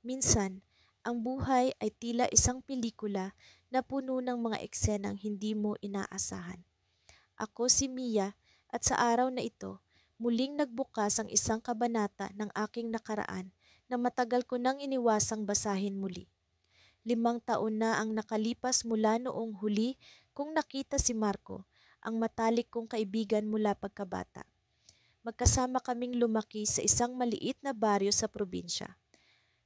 Minsan, ang buhay ay tila isang pelikula na puno ng mga eksenang hindi mo inaasahan. Ako si Mia at sa araw na ito, muling nagbukas ang isang kabanata ng aking nakaraan na matagal ko nang iniwasang basahin muli. 5 taon na ang nakalipas mula noong huli kung nakita si Marco, ang matalik kong kaibigan mula pagkabata. Magkasama kaming lumaki sa isang maliit na baryo sa probinsya.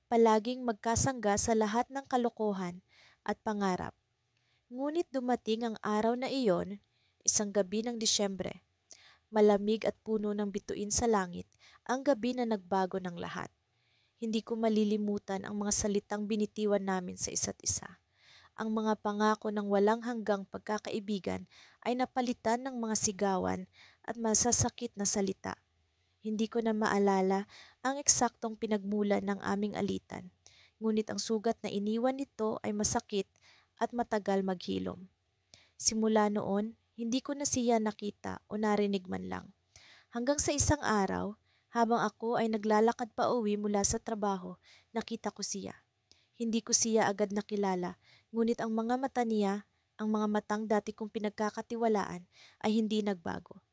Palaging magkasangga sa lahat ng kalokohan at pangarap. Ngunit dumating ang araw na iyon, isang gabi ng Disyembre. Malamig at puno ng bituin sa langit, ang gabi na nagbago ng lahat. Hindi ko malilimutan ang mga salitang binitiwan namin sa isa't isa. Ang mga pangako ng walang hanggang pagkakaibigan ay napalitan ng mga sigawan at masasakit na salita. Hindi ko na maalala ang eksaktong pinagmulan ng aming alitan, ngunit ang sugat na iniwan nito ay masakit at matagal maghilom. Simula noon, hindi ko na siya nakita o narinig man lang. Hanggang sa isang araw, habang ako ay naglalakad pa uwi mula sa trabaho, nakita ko siya. Hindi ko siya agad nakilala, ngunit ang mga mata niya, ang mga matang dati kong pinagkakatiwalaan, ay hindi nagbago.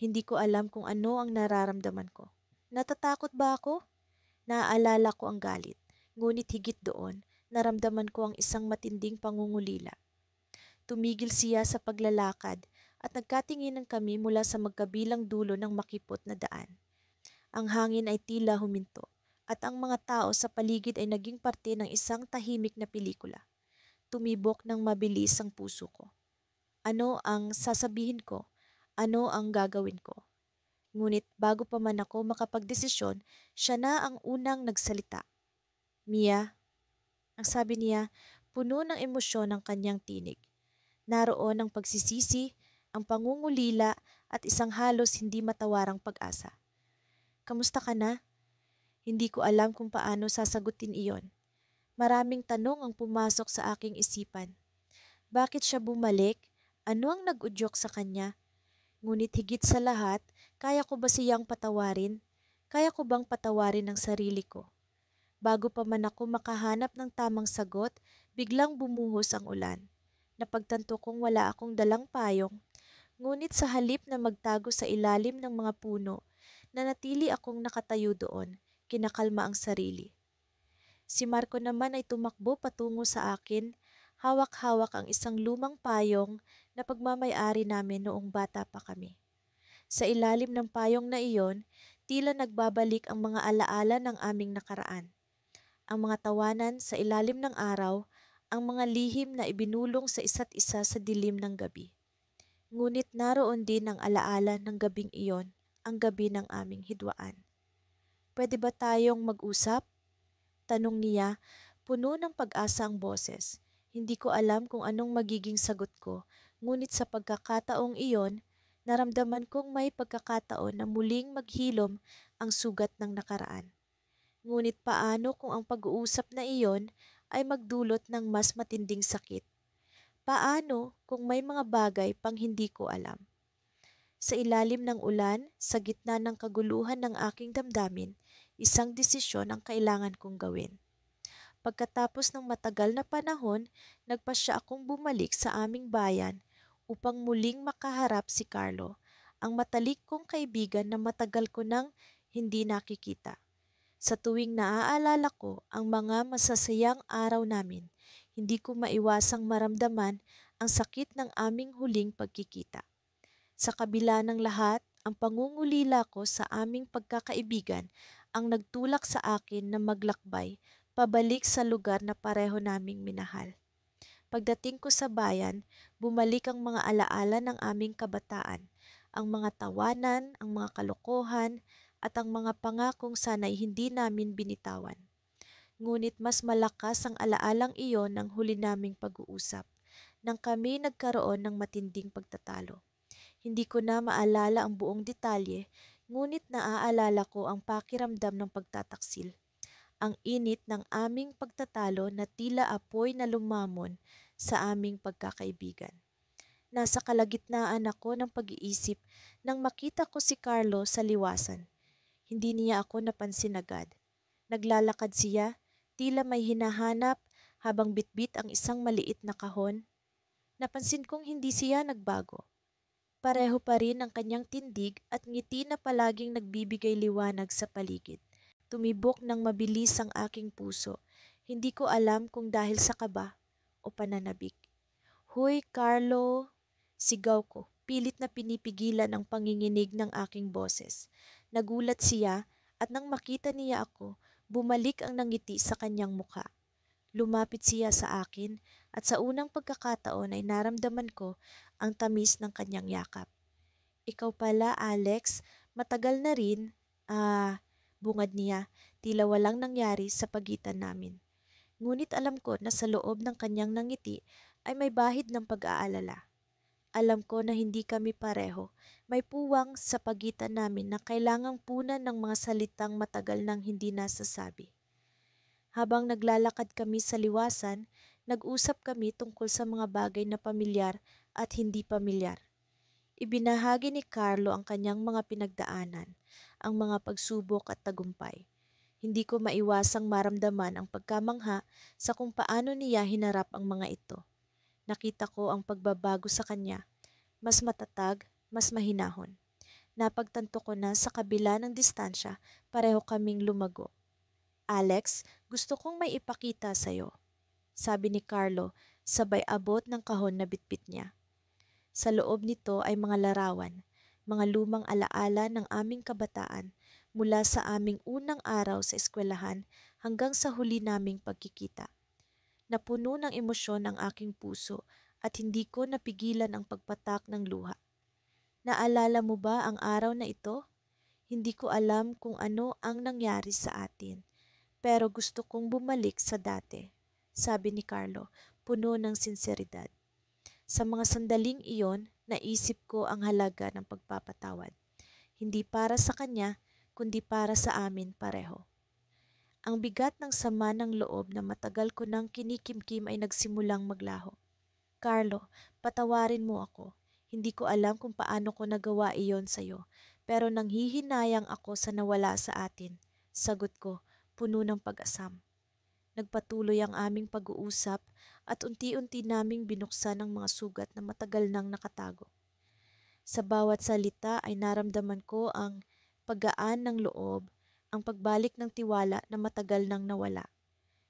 Hindi ko alam kung ano ang nararamdaman ko. Natatakot ba ako? Naaalala ko ang galit. Ngunit higit doon, naramdaman ko ang isang matinding pangungulila. Tumigil siya sa paglalakad at nagkatinginan kami mula sa magkabilang dulo ng makipot na daan. Ang hangin ay tila huminto at ang mga tao sa paligid ay naging parte ng isang tahimik na pelikula. Tumibok ng mabilis ang puso ko. Ano ang sasabihin ko? Ano ang gagawin ko? Ngunit bago pa man ako makapagdesisyon, siya na ang unang nagsalita. Mia, ang sabi niya, puno ng emosyon ang kanyang tinig. Naroon ang pagsisisi, ang pangungulila at isang halos hindi matawarang pag-asa. Kamusta ka na? Hindi ko alam kung paano sasagutin iyon. Maraming tanong ang pumasok sa aking isipan. Bakit siya bumalik? Ano ang nag-udyok sa kanya? Ngunit higit sa lahat, kaya ko ba siyang patawarin? Kaya ko bang patawarin ang sarili ko? Bago pa man ako makahanap ng tamang sagot, biglang bumuhos ang ulan. Napagtanto kong wala akong dalang payong, ngunit sa halip na magtago sa ilalim ng mga puno, nanatili akong nakatayo doon, kinakalma ang sarili. Si Marco naman ay tumakbo patungo sa akin, hawak-hawak ang isang lumang payong na pagmamay-ari namin noong bata pa kami. Sa ilalim ng payong na iyon, tila nagbabalik ang mga alaala ng aming nakaraan. Ang mga tawanan sa ilalim ng araw, ang mga lihim na ibinulong sa isa't isa sa dilim ng gabi. Ngunit naroon din ang alaala ng gabing iyon, ang gabi ng aming hidwaan. Pwede ba tayong mag-usap? Tanong niya, puno ng pag-asa ang boses. Hindi ko alam kung anong magiging sagot ko, ngunit sa pagkakataong iyon, naramdaman kong may pagkakataon na muling maghilom ang sugat ng nakaraan. Ngunit paano kung ang pag-uusap na iyon ay magdulot ng mas matinding sakit? Paano kung may mga bagay pang hindi ko alam? Sa ilalim ng ulan, sa gitna ng kaguluhan ng aking damdamin, isang desisyon ang kailangan kong gawin. Pagkatapos ng matagal na panahon, nagpasya akong bumalik sa aming bayan upang muling makaharap si Carlo, ang matalik kong kaibigan na matagal ko nang hindi nakikita. Sa tuwing naaalala ko ang mga masasayang araw namin, hindi ko maiwasang maramdaman ang sakit ng aming huling pagkikita. Sa kabila ng lahat, ang pangungulila ko sa aming pagkakaibigan ang nagtulak sa akin na maglakbay pabalik sa lugar na pareho naming minahal. Pagdating ko sa bayan, bumalik ang mga alaala ng aming kabataan, ang mga tawanan, ang mga kalokohan, at ang mga pangakong sana'y hindi namin binitawan. Ngunit mas malakas ang alaalang iyon ng huli naming pag-uusap, nang kami nagkaroon ng matinding pagtatalo. Hindi ko na maalala ang buong detalye, ngunit naaalala ko ang pakiramdam ng pagtataksil. Ang init ng aming pagtatalo na tila apoy na lumamon sa aming pagkakaibigan. Nasa kalagitnaan ako ng pag-iisip nang makita ko si Carlo sa liwasan. Hindi niya ako napansin agad. Naglalakad siya, tila may hinahanap habang bitbit ang isang maliit na kahon. Napansin kong hindi siya nagbago. Pareho pa rin ang kanyang tindig at ngiti na palaging nagbibigay liwanag sa paligid. Tumibok ng mabilis ang aking puso. Hindi ko alam kung dahil sa kaba o pananabik. "Huy, Carlo!" Sigaw ko, pilit na pinipigilan ang panginginig ng aking boses. Nagulat siya at nang makita niya ako, bumalik ang nangiti sa kanyang mukha. Lumapit siya sa akin at sa unang pagkakataon ay naramdaman ko ang tamis ng kanyang yakap. "Ikaw pala, Alex, matagal na rin." Bungad niya, tila walang nangyari sa pagitan namin. Ngunit alam ko na sa loob ng kanyang nangiti ay may bahid ng pag-aalala. Alam ko na hindi kami pareho. May puwang sa pagitan namin na kailangang punan ng mga salitang matagal nang hindi nasasabi. Habang naglalakad kami sa liwasan, nag-usap kami tungkol sa mga bagay na pamilyar at hindi pamilyar. Ibinahagi ni Carlo ang kanyang mga pinagdaanan, ang mga pagsubok at tagumpay. Hindi ko maiwasang maramdaman ang pagkamangha sa kung paano niya hinarap ang mga ito. Nakita ko ang pagbabago sa kanya, mas matatag, mas mahinahon. Napagtanto ko na sa kabila ng distansya, pareho kaming lumago. "Alex, gusto kong may ipakita sa'yo," sabi ni Carlo, sabay abot ng kahon na bitbit niya. Sa loob nito ay mga larawan, mga lumang alaala ng aming kabataan mula sa aming unang araw sa eskwelahan hanggang sa huli naming pagkikita. Napuno ng emosyon ang aking puso at hindi ko napigilan ang pagpatak ng luha. "Naalala mo ba ang araw na ito? Hindi ko alam kung ano ang nangyari sa atin, pero gusto kong bumalik sa dati," sabi ni Carlo, puno ng sinseridad. Sa mga sandaling iyon, naisip ko ang halaga ng pagpapatawad. Hindi para sa kanya, kundi para sa amin pareho. Ang bigat ng sama ng loob na matagal ko nang kinikimkim ay nagsimulang maglaho. "Carlo, patawarin mo ako. Hindi ko alam kung paano ko nagawa iyon sa'yo, pero nanghihinayang ako sa nawala sa atin," sagot ko, puno ng pag-asam. Nagpatuloy ang aming pag-uusap at unti-unti naming binuksan ang mga sugat na matagal nang nakatago. Sa bawat salita ay naramdaman ko ang paggaan ng loob, ang pagbalik ng tiwala na matagal nang nawala.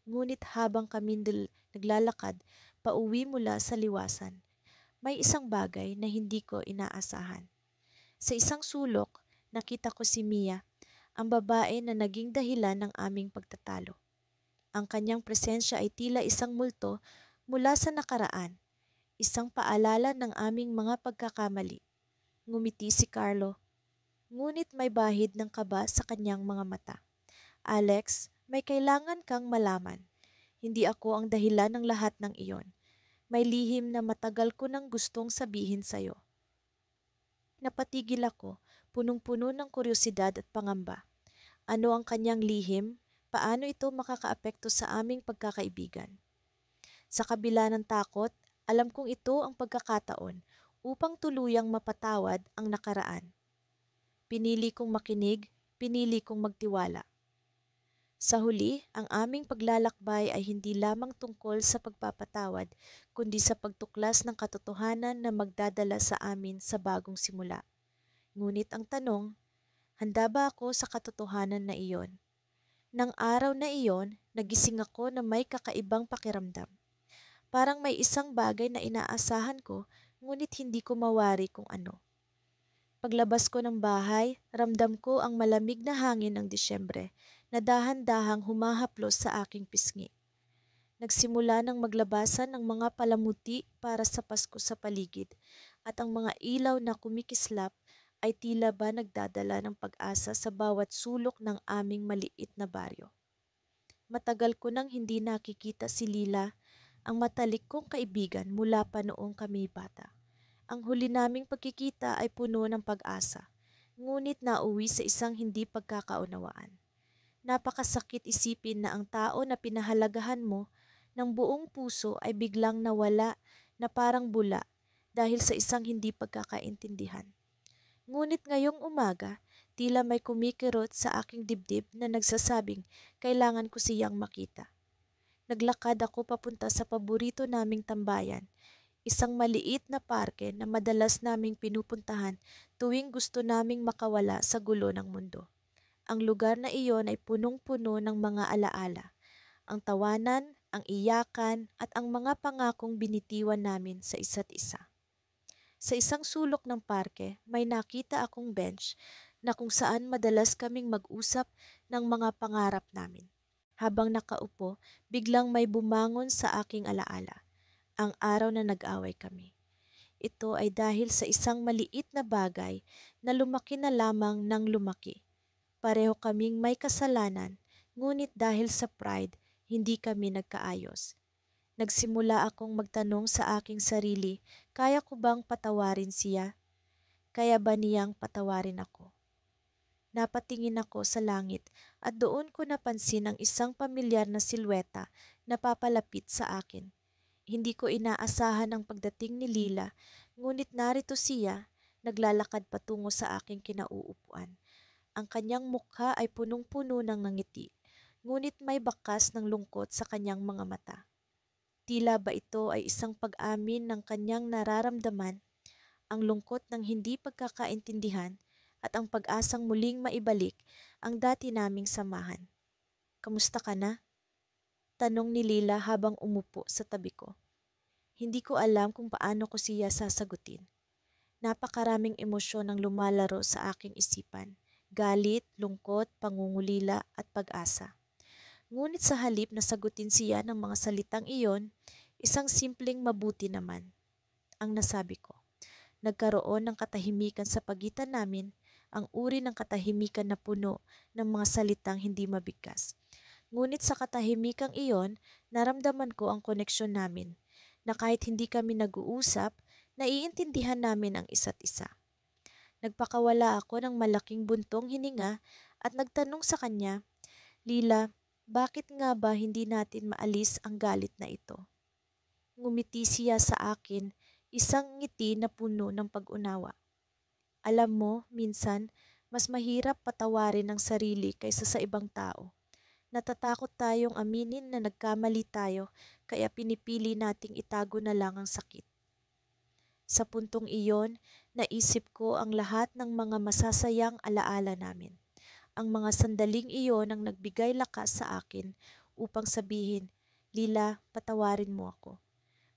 Ngunit habang kami naglalakad pauwi mula sa liwasan, may isang bagay na hindi ko inaasahan. Sa isang sulok, nakita ko si Mia, ang babae na naging dahilan ng aming pagtatalo. Ang kanyang presensya ay tila isang multo mula sa nakaraan, isang paalala ng aming mga pagkakamali. Ngumiti si Carlo, ngunit may bahid ng kaba sa kanyang mga mata. "Alex, may kailangan kang malaman. Hindi ako ang dahilan ng lahat ng iyon. May lihim na matagal ko nang gustong sabihin sa'yo." Napatigil ako, punong-puno ng kuryosidad at pangamba. Ano ang kanyang lihim? Paano ito makakaapekto sa aming pagkakaibigan? Sa kabila ng takot, alam kong ito ang pagkakataon upang tuluyang mapatawad ang nakaraan. Pinili kong makinig, pinili kong magtiwala. Sa huli, ang aming paglalakbay ay hindi lamang tungkol sa pagpapatawad, kundi sa pagtuklas ng katotohanan na magdadala sa amin sa bagong simula. Ngunit ang tanong, handa ba ako sa katotohanan na iyon? Nang araw na iyon, nagising ako na may kakaibang pakiramdam. Parang may isang bagay na inaasahan ko, ngunit hindi ko mawari kung ano. Paglabas ko ng bahay, ramdam ko ang malamig na hangin ng Disyembre na dahan-dahang humahaplos sa aking pisngi. Nagsimula ng maglabasan ng mga palamuti para sa Pasko sa paligid at ang mga ilaw na kumikislap ay tila ba nagdadala ng pag-asa sa bawat sulok ng aming maliit na baryo. Matagal ko nang hindi nakikita si Lila, ang matalik kong kaibigan mula pa noong kami bata. Ang huli naming pagkikita ay puno ng pag-asa, ngunit nauwi sa isang hindi pagkakaunawaan. Napakasakit isipin na ang tao na pinahalagahan mo ng buong puso ay biglang nawala na parang bula dahil sa isang hindi pagkakaintindihan. Ngunit ngayong umaga, tila may kumikirot sa aking dibdib na nagsasabing kailangan ko siyang makita. naglakad ako papunta sa paborito naming tambayan, isang maliit na parke na madalas naming pinupuntahan tuwing gusto naming makawala sa gulo ng mundo. Ang lugar na iyon ay punong-puno ng mga alaala, ang tawanan, ang iyakan at ang mga pangakong binitiwan namin sa isa't isa. Sa isang sulok ng parke, may nakita akong bench na kung saan madalas kaming mag-usap ng mga pangarap namin. Habang nakaupo, biglang may bumangon sa aking alaala, ang araw na nag-away kami. Ito ay dahil sa isang maliit na bagay na lumaki na lamang ng lumaki. Pareho kaming may kasalanan, ngunit dahil sa pride, hindi kami nagkaayos. Nagsimula akong magtanong sa aking sarili, kaya ko bang patawarin siya? Kaya ba niyang patawarin ako? Napatingin ako sa langit at doon ko napansin ang isang pamilyar na silweta na papalapit sa akin. Hindi ko inaasahan ang pagdating ni Lila, ngunit narito siya, naglalakad patungo sa aking kinauupuan. Ang kanyang mukha ay punong-puno ng ngiti, ngunit may bakas ng lungkot sa kanyang mga mata. Tila ba ito ay isang pag-amin ng kanyang nararamdaman, ang lungkot ng hindi pagkakaintindihan at ang pag-asang muling maibalik ang dati naming samahan. "Kamusta ka na?" tanong ni Lila habang umupo sa tabi ko. Hindi ko alam kung paano ko siya sasagutin. Napakaraming emosyon ang lumalaro sa aking isipan. Galit, lungkot, pangungulila at pag-asa. Ngunit sa halip na sagutin siya ng mga salitang iyon, isang simpleng mabuti naman ang nasabi ko. Nagkaroon ng katahimikan sa pagitan namin, ang uri ng katahimikan na puno ng mga salitang hindi mabigkas. Ngunit sa katahimikang iyon, naramdaman ko ang koneksyon namin, na kahit hindi kami nag-uusap, naiintindihan namin ang isa't isa. Nagpakawala ako ng malaking buntong hininga at nagtanong sa kanya, "Lila, bakit nga ba hindi natin maalis ang galit na ito?" Ngumiti siya sa akin, isang ngiti na puno ng pag-unawa. "Alam mo, minsan, mas mahirap patawarin ang sarili kaysa sa ibang tao. Natatakot tayong aminin na nagkamali tayo, kaya pinipili nating itago na lang ang sakit." Sa puntong iyon, naisip ko ang lahat ng mga masasayang alaala namin. Ang mga sandaling iyon ang nagbigay lakas sa akin upang sabihin, "Lila, patawarin mo ako.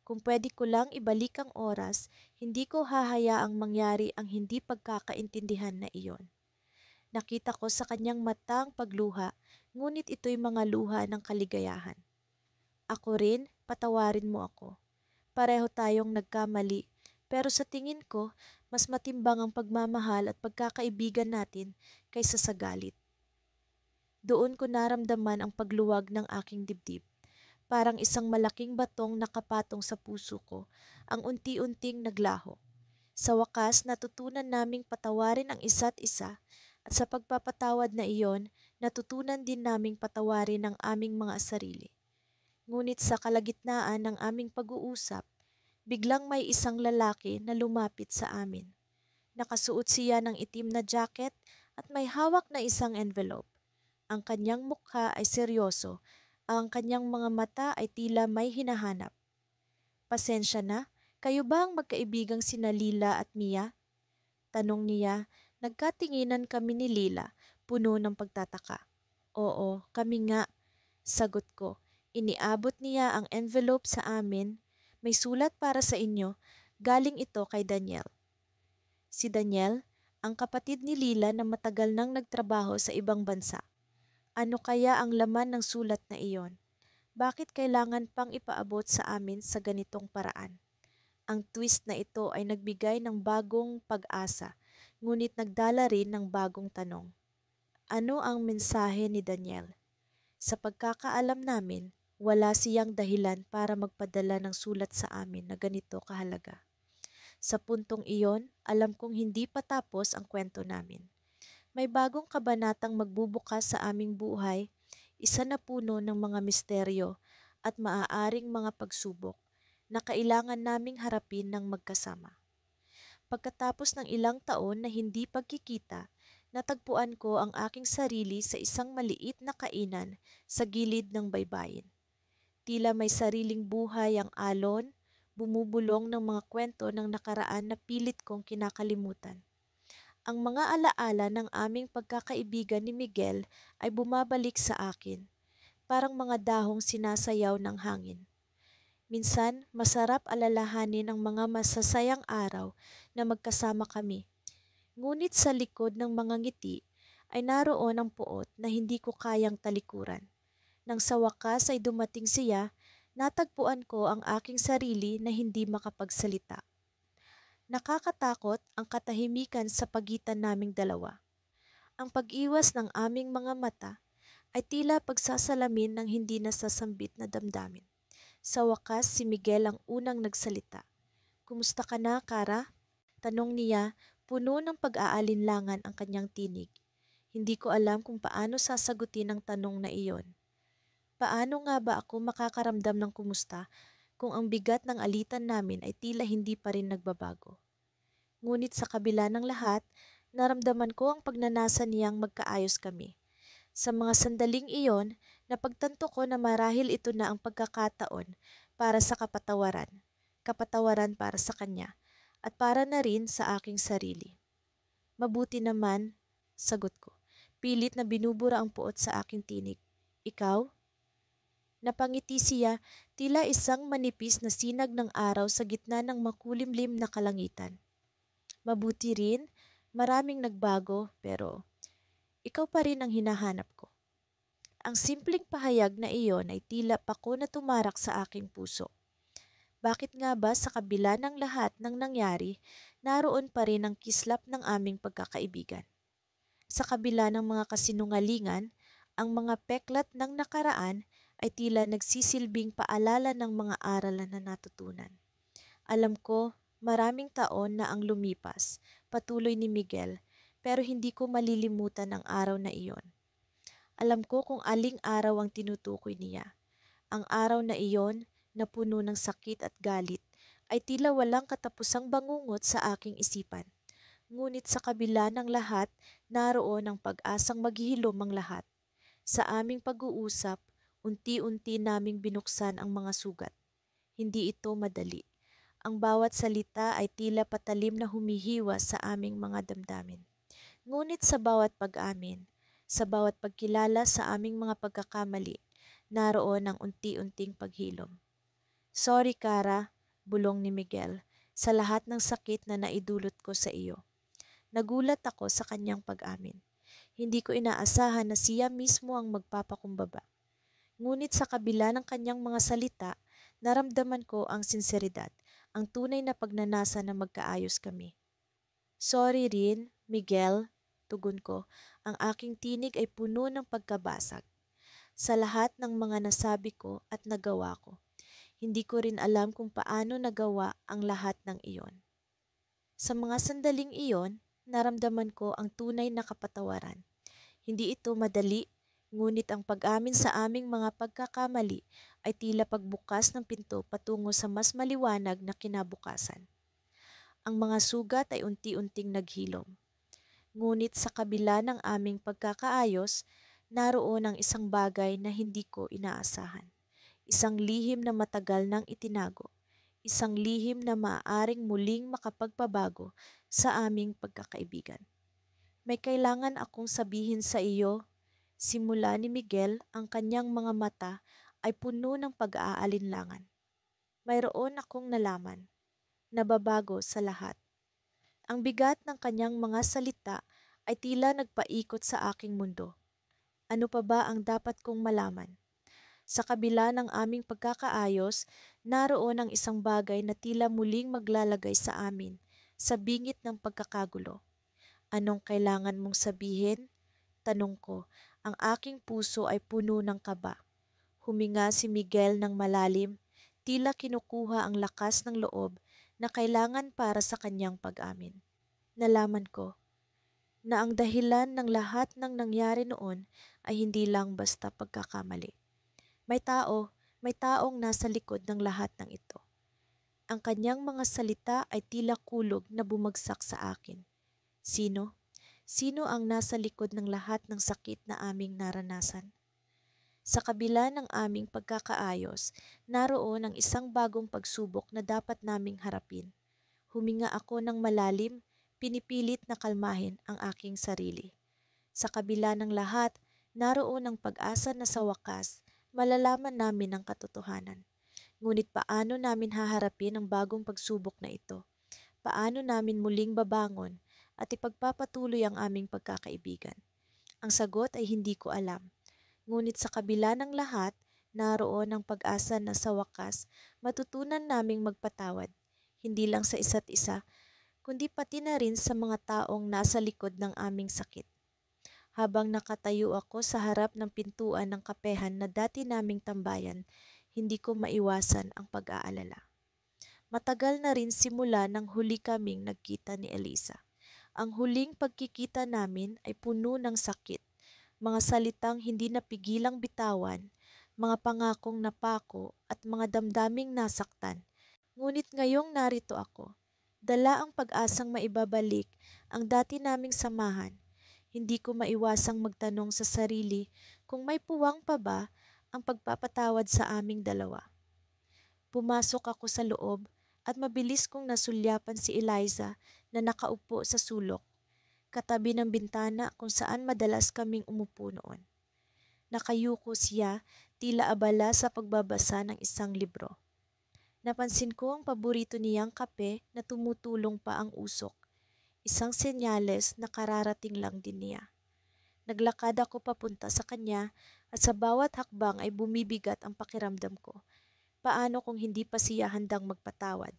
Kung pwede ko lang ibalik ang oras, hindi ko hahayaang mangyari ang hindi pagkakaintindihan na iyon." Nakita ko sa kanyang mata ang pagluha, ngunit ito'y mga luha ng kaligayahan. "Ako rin, patawarin mo ako. Pareho tayong nagkamali, pero sa tingin ko, mas matimbang ang pagmamahal at pagkakaibigan natin kaysa sa galit." Doon ko naramdaman ang pagluwag ng aking dibdib. Parang isang malaking batong nakapatong sa puso ko, ang unti-unting naglaho. Sa wakas, natutunan naming patawarin ang isa't isa, at sa pagpapatawad na iyon, natutunan din naming patawarin ang aming mga sarili. Ngunit sa kalagitnaan ng aming pag-uusap, biglang may isang lalaki na lumapit sa amin. Nakasuot siya ng itim na jacket at may hawak na isang envelope. Ang kanyang mukha ay seryoso, ang kanyang mga mata ay tila may hinahanap. "Pasensya na, kayo ba ang magkaibigang sina Lila at Mia?" tanong niya. Nagkatinginan kami ni Lila, puno ng pagtataka. "Oo, kami nga," sagot ko. Iniabot niya ang envelope sa amin. "May sulat para sa inyo. Galing ito kay Daniel." Si Daniel, ang kapatid ni Lila na matagal nang nagtrabaho sa ibang bansa. Ano kaya ang laman ng sulat na iyon? Bakit kailangan pang ipaabot sa amin sa ganitong paraan? Ang twist na ito ay nagbigay ng bagong pag-asa, ngunit nagdala rin ng bagong tanong. Ano ang mensahe ni Daniel? Sa pagkakaalam namin, wala siyang dahilan para magpadala ng sulat sa amin na ganito kahalaga. Sa puntong iyon, alam kong hindi pa tapos ang kwento namin. May bagong kabanatang magbubukas sa aming buhay, isa na puno ng mga misteryo at maaaring mga pagsubok na kailangan naming harapin ng magkasama. Pagkatapos ng ilang taon na hindi pagkikita, natagpuan ko ang aking sarili sa isang maliit na kainan sa gilid ng baybayin. Tila may sariling buhay ang alon, bumubulong ng mga kwento ng nakaraan na pilit kong kinakalimutan. Ang mga alaala ng aming pagkakaibigan ni Miguel ay bumabalik sa akin, parang mga dahong sinasayaw ng hangin. Minsan, masarap alalahanin ang mga masasayang araw na magkasama kami. Ngunit sa likod ng mga ngiti ay naroon ang puot na hindi ko kayang talikuran. Nang sa wakas ay dumating siya, natagpuan ko ang aking sarili na hindi makapagsalita. Nakakatakot ang katahimikan sa pagitan naming dalawa. Ang pag-iwas ng aming mga mata ay tila pagsasalamin ng hindi nasasambit na damdamin. Sa wakas, si Miguel ang unang nagsalita. "Kumusta ka na, Kara?" Tanong niya, puno ng pag-aalinlangan ang kanyang tinig. Hindi ko alam kung paano sasagutin ang tanong na iyon. Paano nga ba ako makakaramdam ng kumusta kung ang bigat ng alitan namin ay tila hindi pa rin nagbabago? Ngunit sa kabila ng lahat, naramdaman ko ang pagnanasa niyang magkaayos kami. Sa mga sandaling iyon, napagtanto ko na marahil ito na ang pagkakataon para sa kapatawaran. Kapatawaran para sa kanya at para na rin sa aking sarili. "Mabuti naman," sagot ko. Pilit na binubura ang puot sa aking tinig. "Ikaw?" Napangiti siya, tila isang manipis na sinag ng araw sa gitna ng makulimlim na kalangitan. "Mabuti rin, maraming nagbago, pero ikaw pa rin ang hinahanap ko." Ang simpleng pahayag na iyon ay tila pako na tumarak sa aking puso. Bakit nga ba sa kabila ng lahat ng nangyari, naroon pa rin ang kislap ng aming pagkakaibigan? Sa kabila ng mga kasinungalingan, ang mga peklat ng nakaraan ay tila nagsisilbing paalala ng mga aralan na natutunan. "Alam ko, maraming taon na ang lumipas," patuloy ni Miguel, "pero hindi ko malilimutan ang araw na iyon. Alam ko kung aling araw ang tinutukoy niya. Ang araw na iyon, na puno ng sakit at galit, ay tila walang katapusang bangungot sa aking isipan. Ngunit sa kabila ng lahat, naroon ang pag-asang maghihilom ang lahat. Sa aming pag-uusap, unti-unti naming binuksan ang mga sugat. Hindi ito madali. Ang bawat salita ay tila patalim na humihiwa sa aming mga damdamin. Ngunit sa bawat pag-amin, sa bawat pagkilala sa aming mga pagkakamali, naroon ang unti-unting paghilom. "Sorry, Kara," bulong ni Miguel, "sa lahat ng sakit na naidulot ko sa iyo." Nagulat ako sa kanyang pag-amin. Hindi ko inaasahan na siya mismo ang magpapakumbaba. Ngunit sa kabila ng kanyang mga salita, naramdaman ko ang sinseridad, ang tunay na pagnanasa na magkaayos kami. "Sorry rin, Miguel," tugon ko. Ang aking tinig ay puno ng pagkabasag. "Sa lahat ng mga nasabi ko at nagawa ko. Hindi ko rin alam kung paano nagawa ang lahat ng iyon." Sa mga sandaling iyon, naramdaman ko ang tunay na kapatawaran. Hindi ito madali, ngunit ang pag-amin sa aming mga pagkakamali ay tila pagbukas ng pinto patungo sa mas maliwanag na kinabukasan. Ang mga sugat ay unti-unting naghilom. Ngunit sa kabila ng aming pagkakaayos, naroon ang isang bagay na hindi ko inaasahan. Isang lihim na matagal nang itinago. Isang lihim na maaaring muling makapagpabago sa aming pagkakaibigan. "May kailangan akong sabihin sa iyo." Simula ni Miguel, ang kanyang mga mata ay puno ng pag-aalinlangan. Mayroon akong nalaman. Nababago sa lahat. Ang bigat ng kanyang mga salita ay tila nagpaikot sa aking mundo. Ano pa ba ang dapat kong malaman? Sa kabila ng aming pagkakaayos, naroon ang isang bagay na tila muling maglalagay sa amin sa bingit ng pagkakagulo. "Anong kailangan mong sabihin?" tanong ko. Ang aking puso ay puno ng kaba. Huminga si Miguel ng malalim, tila kinukuha ang lakas ng loob na kailangan para sa kanyang pag-amin. Nalaman ko na ang dahilan ng lahat ng nangyari noon ay hindi lang basta pagkakamali. May tao, may taong nasa likod ng lahat ng ito. Ang kanyang mga salita ay tila kulog na bumagsak sa akin. Sino? Sino ang nasa likod ng lahat ng sakit na aming naranasan? Sa kabila ng aming pagkakaayos, naroon ang isang bagong pagsubok na dapat naming harapin. Huminga ako ng malalim, pinipilit na kalmahin ang aking sarili. Sa kabila ng lahat, naroon ang pag-asa na sa wakas, malalaman namin ang katotohanan. Ngunit paano namin haharapin ang bagong pagsubok na ito? Paano namin muling babangon at ipagpapatuloy ang aming pagkakaibigan? Ang sagot ay hindi ko alam. Ngunit sa kabila ng lahat, naroon ang pag-asa na sa wakas matutunan naming magpatawad, hindi lang sa isa't isa, kundi pati na rin sa mga taong nasa likod ng aming sakit. Habang nakatayo ako sa harap ng pintuan ng kapehan na dati naming tambayan, hindi ko maiwasan ang pag-aalala. Matagal na rin simula nang huli kaming nagkita ni Elisa. Ang huling pagkikita namin ay puno ng sakit, mga salitang hindi napigilang bitawan, mga pangakong napako at mga damdaming nasaktan. Ngunit ngayong narito ako, dala ang pag-asang maibabalik ang dati naming samahan. Hindi ko maiwasang magtanong sa sarili kung may puwang pa ba ang pagpapatawad sa aming dalawa. Pumasok ako sa loob at mabilis kong nasulyapan si Eliza na nakaupo sa sulok, katabi ng bintana kung saan madalas kaming umupo noon. Nakayuko siya, tila abala sa pagbabasa ng isang libro. Napansin ko ang paborito niyang kape na tumutulong pa ang usok, isang senyales na kararating lang din niya. Naglakad ako papunta sa kanya at sa bawat hakbang ay bumibigat ang pakiramdam ko. Paano kung hindi pa siya handang magpatawad?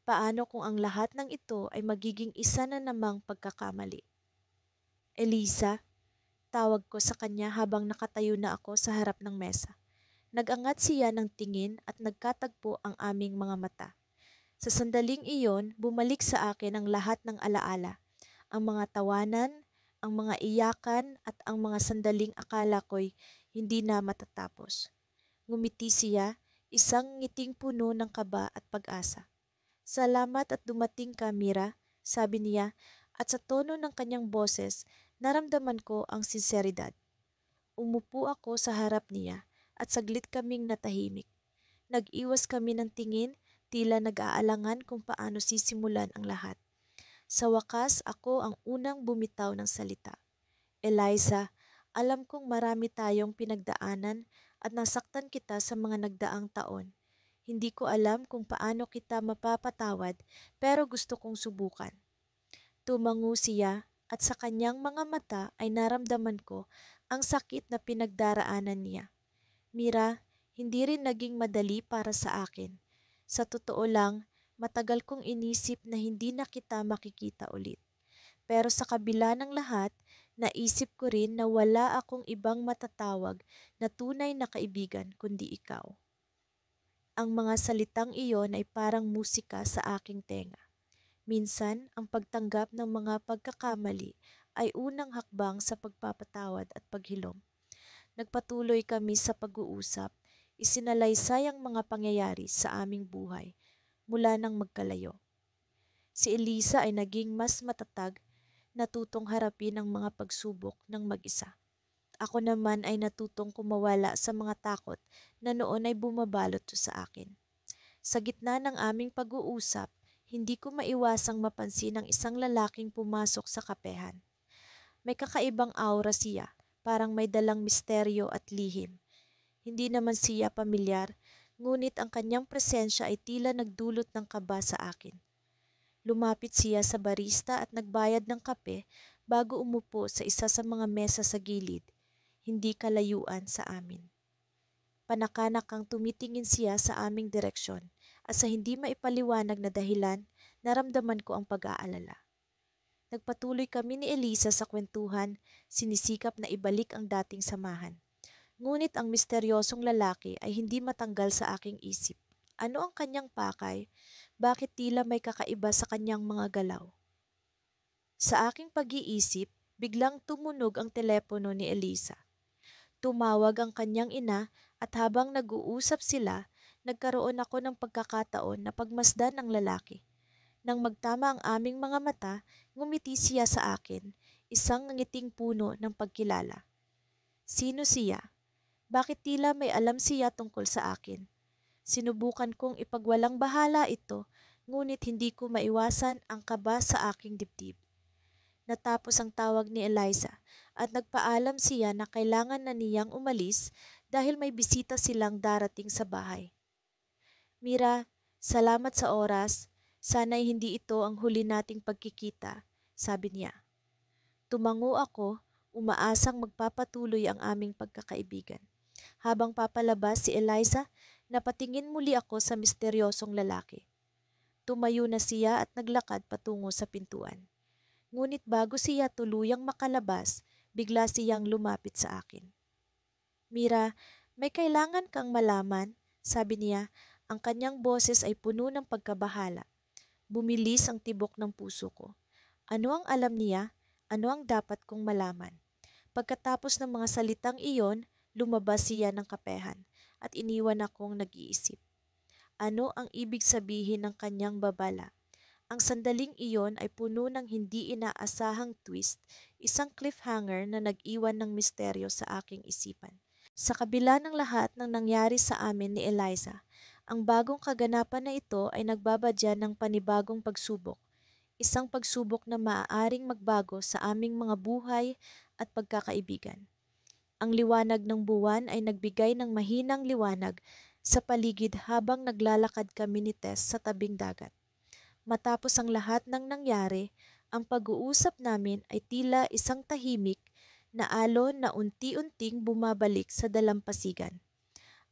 Paano kung ang lahat ng ito ay magiging isa na namang pagkakamali? Elisa, tawag ko sa kanya habang nakatayo na ako sa harap ng mesa. Nagangat siya ng tingin at nagkatagpo ang aming mga mata. Sa sandaling iyon, bumalik sa akin ang lahat ng alaala. Ang mga tawanan, ang mga iyakan at ang mga sandaling akala ko'y hindi na matatapos. Ngumiti siya, isang ngiting puno ng kaba at pag-asa. Salamat at dumating ka, Mira, sabi niya, at sa tono ng kanyang boses, naramdaman ko ang sinseridad. Umupo ako sa harap niya at saglit kaming natahimik. Nag-iwas kami ng tingin, tila nag-aalangan kung paano sisimulan ang lahat. Sa wakas, ako ang unang bumitaw ng salita. Eliza, alam kong marami tayong pinagdaanan at nasaktan kita sa mga nagdaang taon. Hindi ko alam kung paano kita mapapatawad pero gusto kong subukan. Tumango siya at sa kanyang mga mata ay naramdaman ko ang sakit na pinagdaraanan niya. Mira, hindi rin naging madali para sa akin. Sa totoo lang, matagal kong inisip na hindi na kita makikita ulit. Pero sa kabila ng lahat, naisip ko rin na wala akong ibang matatawag na tunay na kaibigan kundi ikaw. Ang mga salitang iyon ay parang musika sa aking tenga. Minsan, ang pagtanggap ng mga pagkakamali ay unang hakbang sa pagpapatawad at paghilom. Nagpatuloy kami sa pag-uusap, isinalaysay ang mga pangyayari sa aming buhay mula nang magkalayo. Si Elisa ay naging mas matatag, natutong harapin ang mga pagsubok ng mag-isa. Ako naman ay natutong kumawala sa mga takot na noon ay bumabalot sa akin. Sa gitna ng aming pag-uusap, hindi ko maiwasang mapansin ang isang lalaking pumasok sa kapehan. May kakaibang aura siya, parang may dalang misteryo at lihim. Hindi naman siya pamilyar, ngunit ang kanyang presensya ay tila nagdulot ng kaba sa akin. Lumapit siya sa barista at nagbayad ng kape bago umupo sa isa sa mga mesa sa gilid, hindi kalayuan sa amin. Panakanak kang tumitingin siya sa aming direksyon at sa hindi maipaliwanag na dahilan, naramdaman ko ang pag-aalala. Nagpatuloy kami ni Elisa sa kwentuhan, sinisikap na ibalik ang dating samahan. Ngunit ang misteryosong lalaki ay hindi matanggal sa aking isip. Ano ang kanyang pakay? Bakit tila may kakaiba sa kanyang mga galaw? Sa aking pag-iisip, biglang tumunog ang telepono ni Elisa. Tumawag ang kanyang ina at habang nag-uusap sila, nagkaroon ako ng pagkakataon na pagmasdan ang lalaki. Nang magtama ang aming mga mata, ngumiti siya sa akin, isang ngiting puno ng pagkilala. Sino siya? Bakit tila may alam siya tungkol sa akin? Sinubukan kong ipagwalang bahala ito, ngunit hindi ko maiwasan ang kaba sa aking dibdib. Natapos ang tawag ni Eliza at nagpaalam siya na kailangan na niyang umalis dahil may bisita silang darating sa bahay. Mira, salamat sa oras. Sana'y hindi ito ang huli nating pagkikita, sabi niya. Tumango ako, umaasang magpapatuloy ang aming pagkakaibigan. Habang papalabas si Eliza, napatingin muli ako sa misteryosong lalaki. Tumayo na siya at naglakad patungo sa pintuan. Ngunit bago siya tuluyang makalabas, bigla siyang lumapit sa akin. Mira, may kailangan kang malaman, sabi niya. Ang kanyang boses ay puno ng pagkabahala. Bumilis ang tibok ng puso ko. Ano ang alam niya? Ano ang dapat kong malaman? Pagkatapos ng mga salitang iyon, lumabas siya ng kapehan at iniwan akong nag-iisip. Ano ang ibig sabihin ng kanyang babala? Ang sandaling iyon ay puno ng hindi inaasahang twist, isang cliffhanger na nag-iwan ng misteryo sa aking isipan. Sa kabila ng lahat ng nangyari sa amin ni Eliza, ang bagong kaganapan na ito ay nagbabadya ng panibagong pagsubok, isang pagsubok na maaaring magbago sa aming mga buhay at pagkakaibigan. Ang liwanag ng buwan ay nagbigay ng mahinang liwanag sa paligid habang naglalakad kami ni Tess sa tabing dagat. Matapos ang lahat ng nangyari, ang pag-uusap namin ay tila isang tahimik na alon na unti-unting bumabalik sa dalampasigan.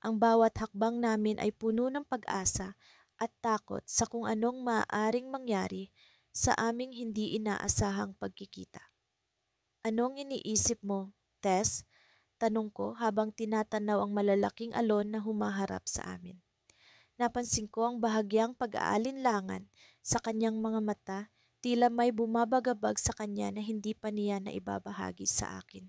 Ang bawat hakbang namin ay puno ng pag-asa at takot sa kung anong maaaring mangyari sa aming hindi inaasahang pagkikita. Anong iniisip mo, Tess? Tanong ko habang tinatanaw ang malalaking alon na humaharap sa amin. Napansin ko ang bahagyang pag-aalinlangan sa kanyang mga mata, tila may bumabagabag sa kanya na hindi pa niya naibabahagi sa akin.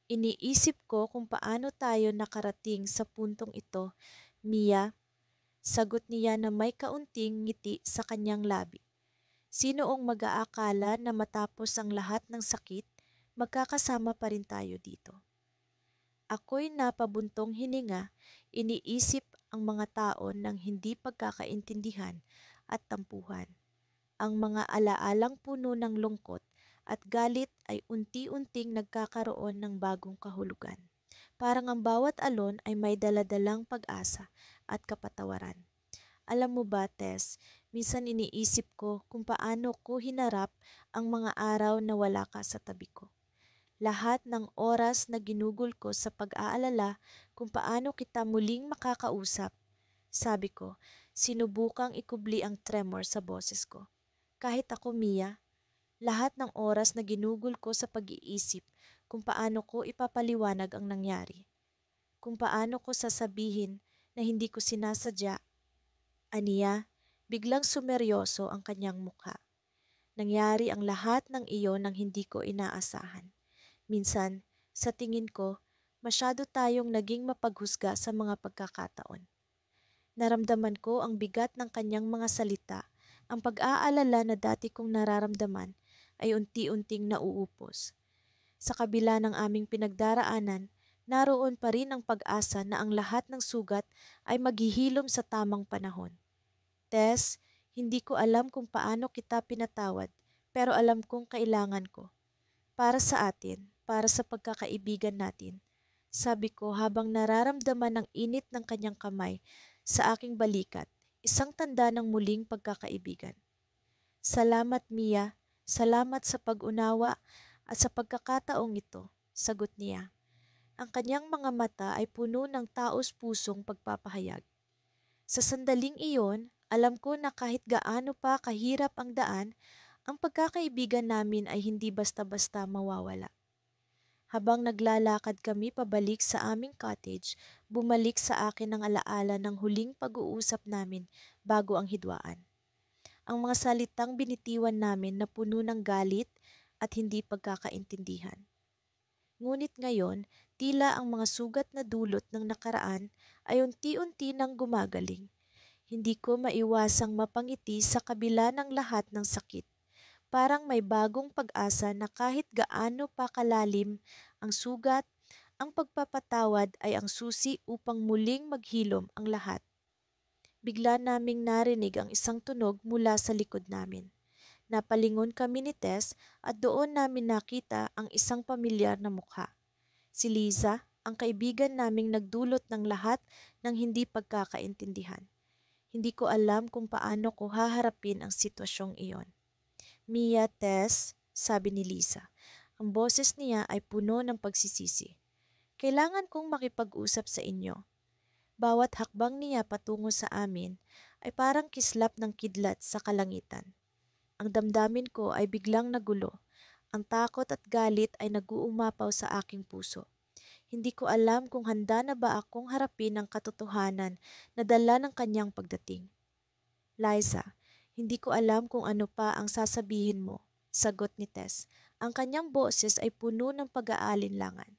Iniisip ko kung paano tayo nakarating sa puntong ito, Mia, sagot niya na may kaunting ngiti sa kanyang labi. Sino ang mag-aakala na matapos ang lahat ng sakit, magkakasama pa rin tayo dito? Ako'y napabuntong hininga, iniisip ang mga taon ng hindi pagkakaintindihan at tampuhan. Ang mga alaalang puno ng lungkot at galit ay unti-unting nagkakaroon ng bagong kahulugan. Parang ang bawat alon ay may daladalang pag-asa at kapatawaran. Alam mo ba, Tess, minsan iniisip ko kung paano ko hinarap ang mga araw na wala ka sa tabi ko. Lahat ng oras na ginugol ko sa pag-aalala kung paano kita muling makakausap. Sabi ko, sinubukang ikubli ang tremor sa boses ko. Kahit ako, Mia, lahat ng oras na ginugol ko sa pag-iisip kung paano ko ipapaliwanag ang nangyari. Kung paano ko sasabihin na hindi ko sinasadya. Aniya, biglang sumeryoso ang kanyang mukha. Nangyari ang lahat ng iyon nang hindi ko inaasahan. Minsan, sa tingin ko, masyado tayong naging mapaghusga sa mga pagkakataon. Naramdaman ko ang bigat ng kanyang mga salita, ang pag-aalala na dati kong nararamdaman ay unti-unting nauupos. Sa kabila ng aming pinagdaraanan, naroon pa rin ang pag-asa na ang lahat ng sugat ay maghihilom sa tamang panahon. Tess, hindi ko alam kung paano kita pinatawad, pero alam kong kailangan ko. Para sa atin, para sa pagkakaibigan natin, sabi ko habang nararamdaman ang init ng kanyang kamay sa aking balikat, isang tanda ng muling pagkakaibigan. Salamat, Mia. Salamat sa pag-unawa at sa pagkakataong ito, sagot niya. Ang kanyang mga mata ay puno ng taos-pusong pagpapahayag. Sa sandaling iyon, alam ko na kahit gaano pa kahirap ang daan, ang pagkakaibigan namin ay hindi basta-basta mawawala. Habang naglalakad kami pabalik sa aming cottage, bumalik sa akin ang alaala ng huling pag-uusap namin bago ang hidwaan. Ang mga salitang binitiwan namin na puno ng galit at hindi pagkakaintindihan. Ngunit ngayon, tila ang mga sugat na dulot ng nakaraan ay unti-unti nang gumagaling. Hindi ko maiwasang mapangiti sa kabila ng lahat ng sakit. Parang may bagong pag-asa na kahit gaano pa kalalim ang sugat, Ang pagpapatawad ay ang susi upang muling maghilom ang lahat. Bigla naming narinig ang isang tunog mula sa likod namin. Napalingon kami ni Tess at doon namin nakita ang isang pamilyar na mukha. Si Liza, ang kaibigan naming nagdulot ng lahat ng hindi pagkakaintindihan. Hindi ko alam kung paano ko haharapin ang sitwasyong iyon. Mia, Tess, sabi ni Lisa. Ang boses niya ay puno ng pagsisisi. Kailangan kong makipag-usap sa inyo. Bawat hakbang niya patungo sa amin ay parang kislap ng kidlat sa kalangitan. Ang damdamin ko ay biglang nagulo. Ang takot at galit ay nag-uumapaw sa aking puso. Hindi ko alam kung handa na ba akong harapin ang katotohanan na dala ng kanyang pagdating. Liza, hindi ko alam kung ano pa ang sasabihin mo, sagot ni Tess. Ang kanyang boses ay puno ng pag-aalinlangan.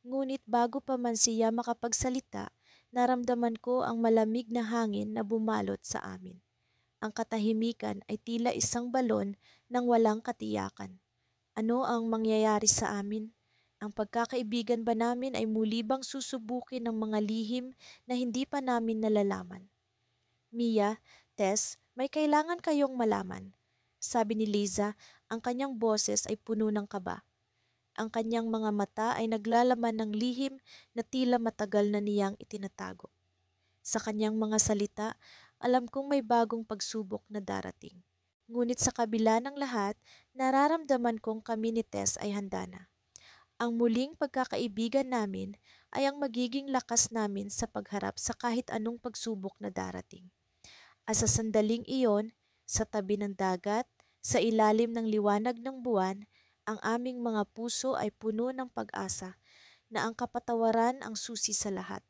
Ngunit bago pa man siya makapagsalita, naramdaman ko ang malamig na hangin na bumalot sa amin. Ang katahimikan ay tila isang balon ng walang katiyakan. Ano ang mangyayari sa amin? Ang pagkakaibigan ba namin ay muli bang susubukin ng mga lihim na hindi pa namin nalalaman? Mia, Tess, may kailangan kayong malaman. Sabi ni Liza, ang kanyang boses ay puno ng kaba. Ang kanyang mga mata ay naglalaman ng lihim na tila matagal na niyang itinatago. Sa kanyang mga salita, alam kong may bagong pagsubok na darating. Ngunit sa kabila ng lahat, nararamdaman kong kami ni Tess ay handa na. Ang muling pagkakaibigan namin ay ang magiging lakas namin sa pagharap sa kahit anong pagsubok na darating. At sa sandaling iyon, sa tabi ng dagat, sa ilalim ng liwanag ng buwan, ang aming mga puso ay puno ng pag-asa na ang kapatawaran ang susi sa lahat.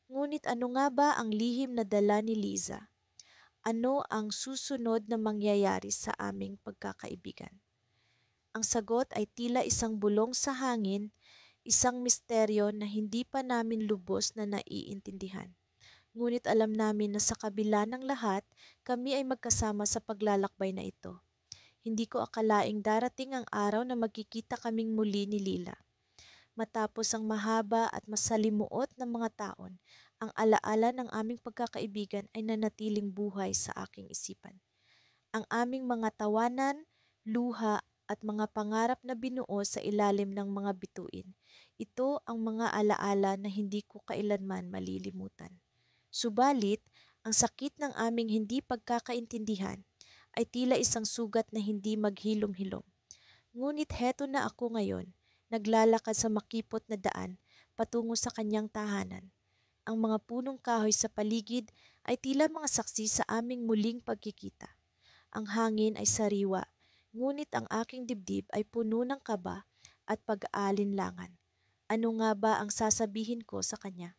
Ngunit ano nga ba ang lihim na dala ni Liza? Ano ang susunod na mangyayari sa aming pagkakaibigan? Ang sagot ay tila isang bulong sa hangin, isang misteryo na hindi pa namin lubos na naiintindihan. Ngunit alam namin na sa kabila ng lahat, kami ay magkasama sa paglalakbay na ito. Hindi ko akalaing darating ang araw na magkikita kaming muli ni Lila. Matapos ang mahaba at masalimuot na mga taon, ang alaala ng aming pagkakaibigan ay nanatiling buhay sa aking isipan. Ang aming mga tawanan, luha at mga pangarap na binuo sa ilalim ng mga bituin. Ito ang mga alaala na hindi ko kailanman malilimutan. Subalit, ang sakit ng aming hindi pagkakaintindihan ay tila isang sugat na hindi maghilom-hilom. Ngunit heto na ako ngayon, naglalakad sa makipot na daan patungo sa kanyang tahanan. Ang mga punong kahoy sa paligid ay tila mga saksi sa aming muling pagkikita. Ang hangin ay sariwa, ngunit ang aking dibdib ay puno ng kaba at pag-aalinlangan. Ano nga ba ang sasabihin ko sa kanya?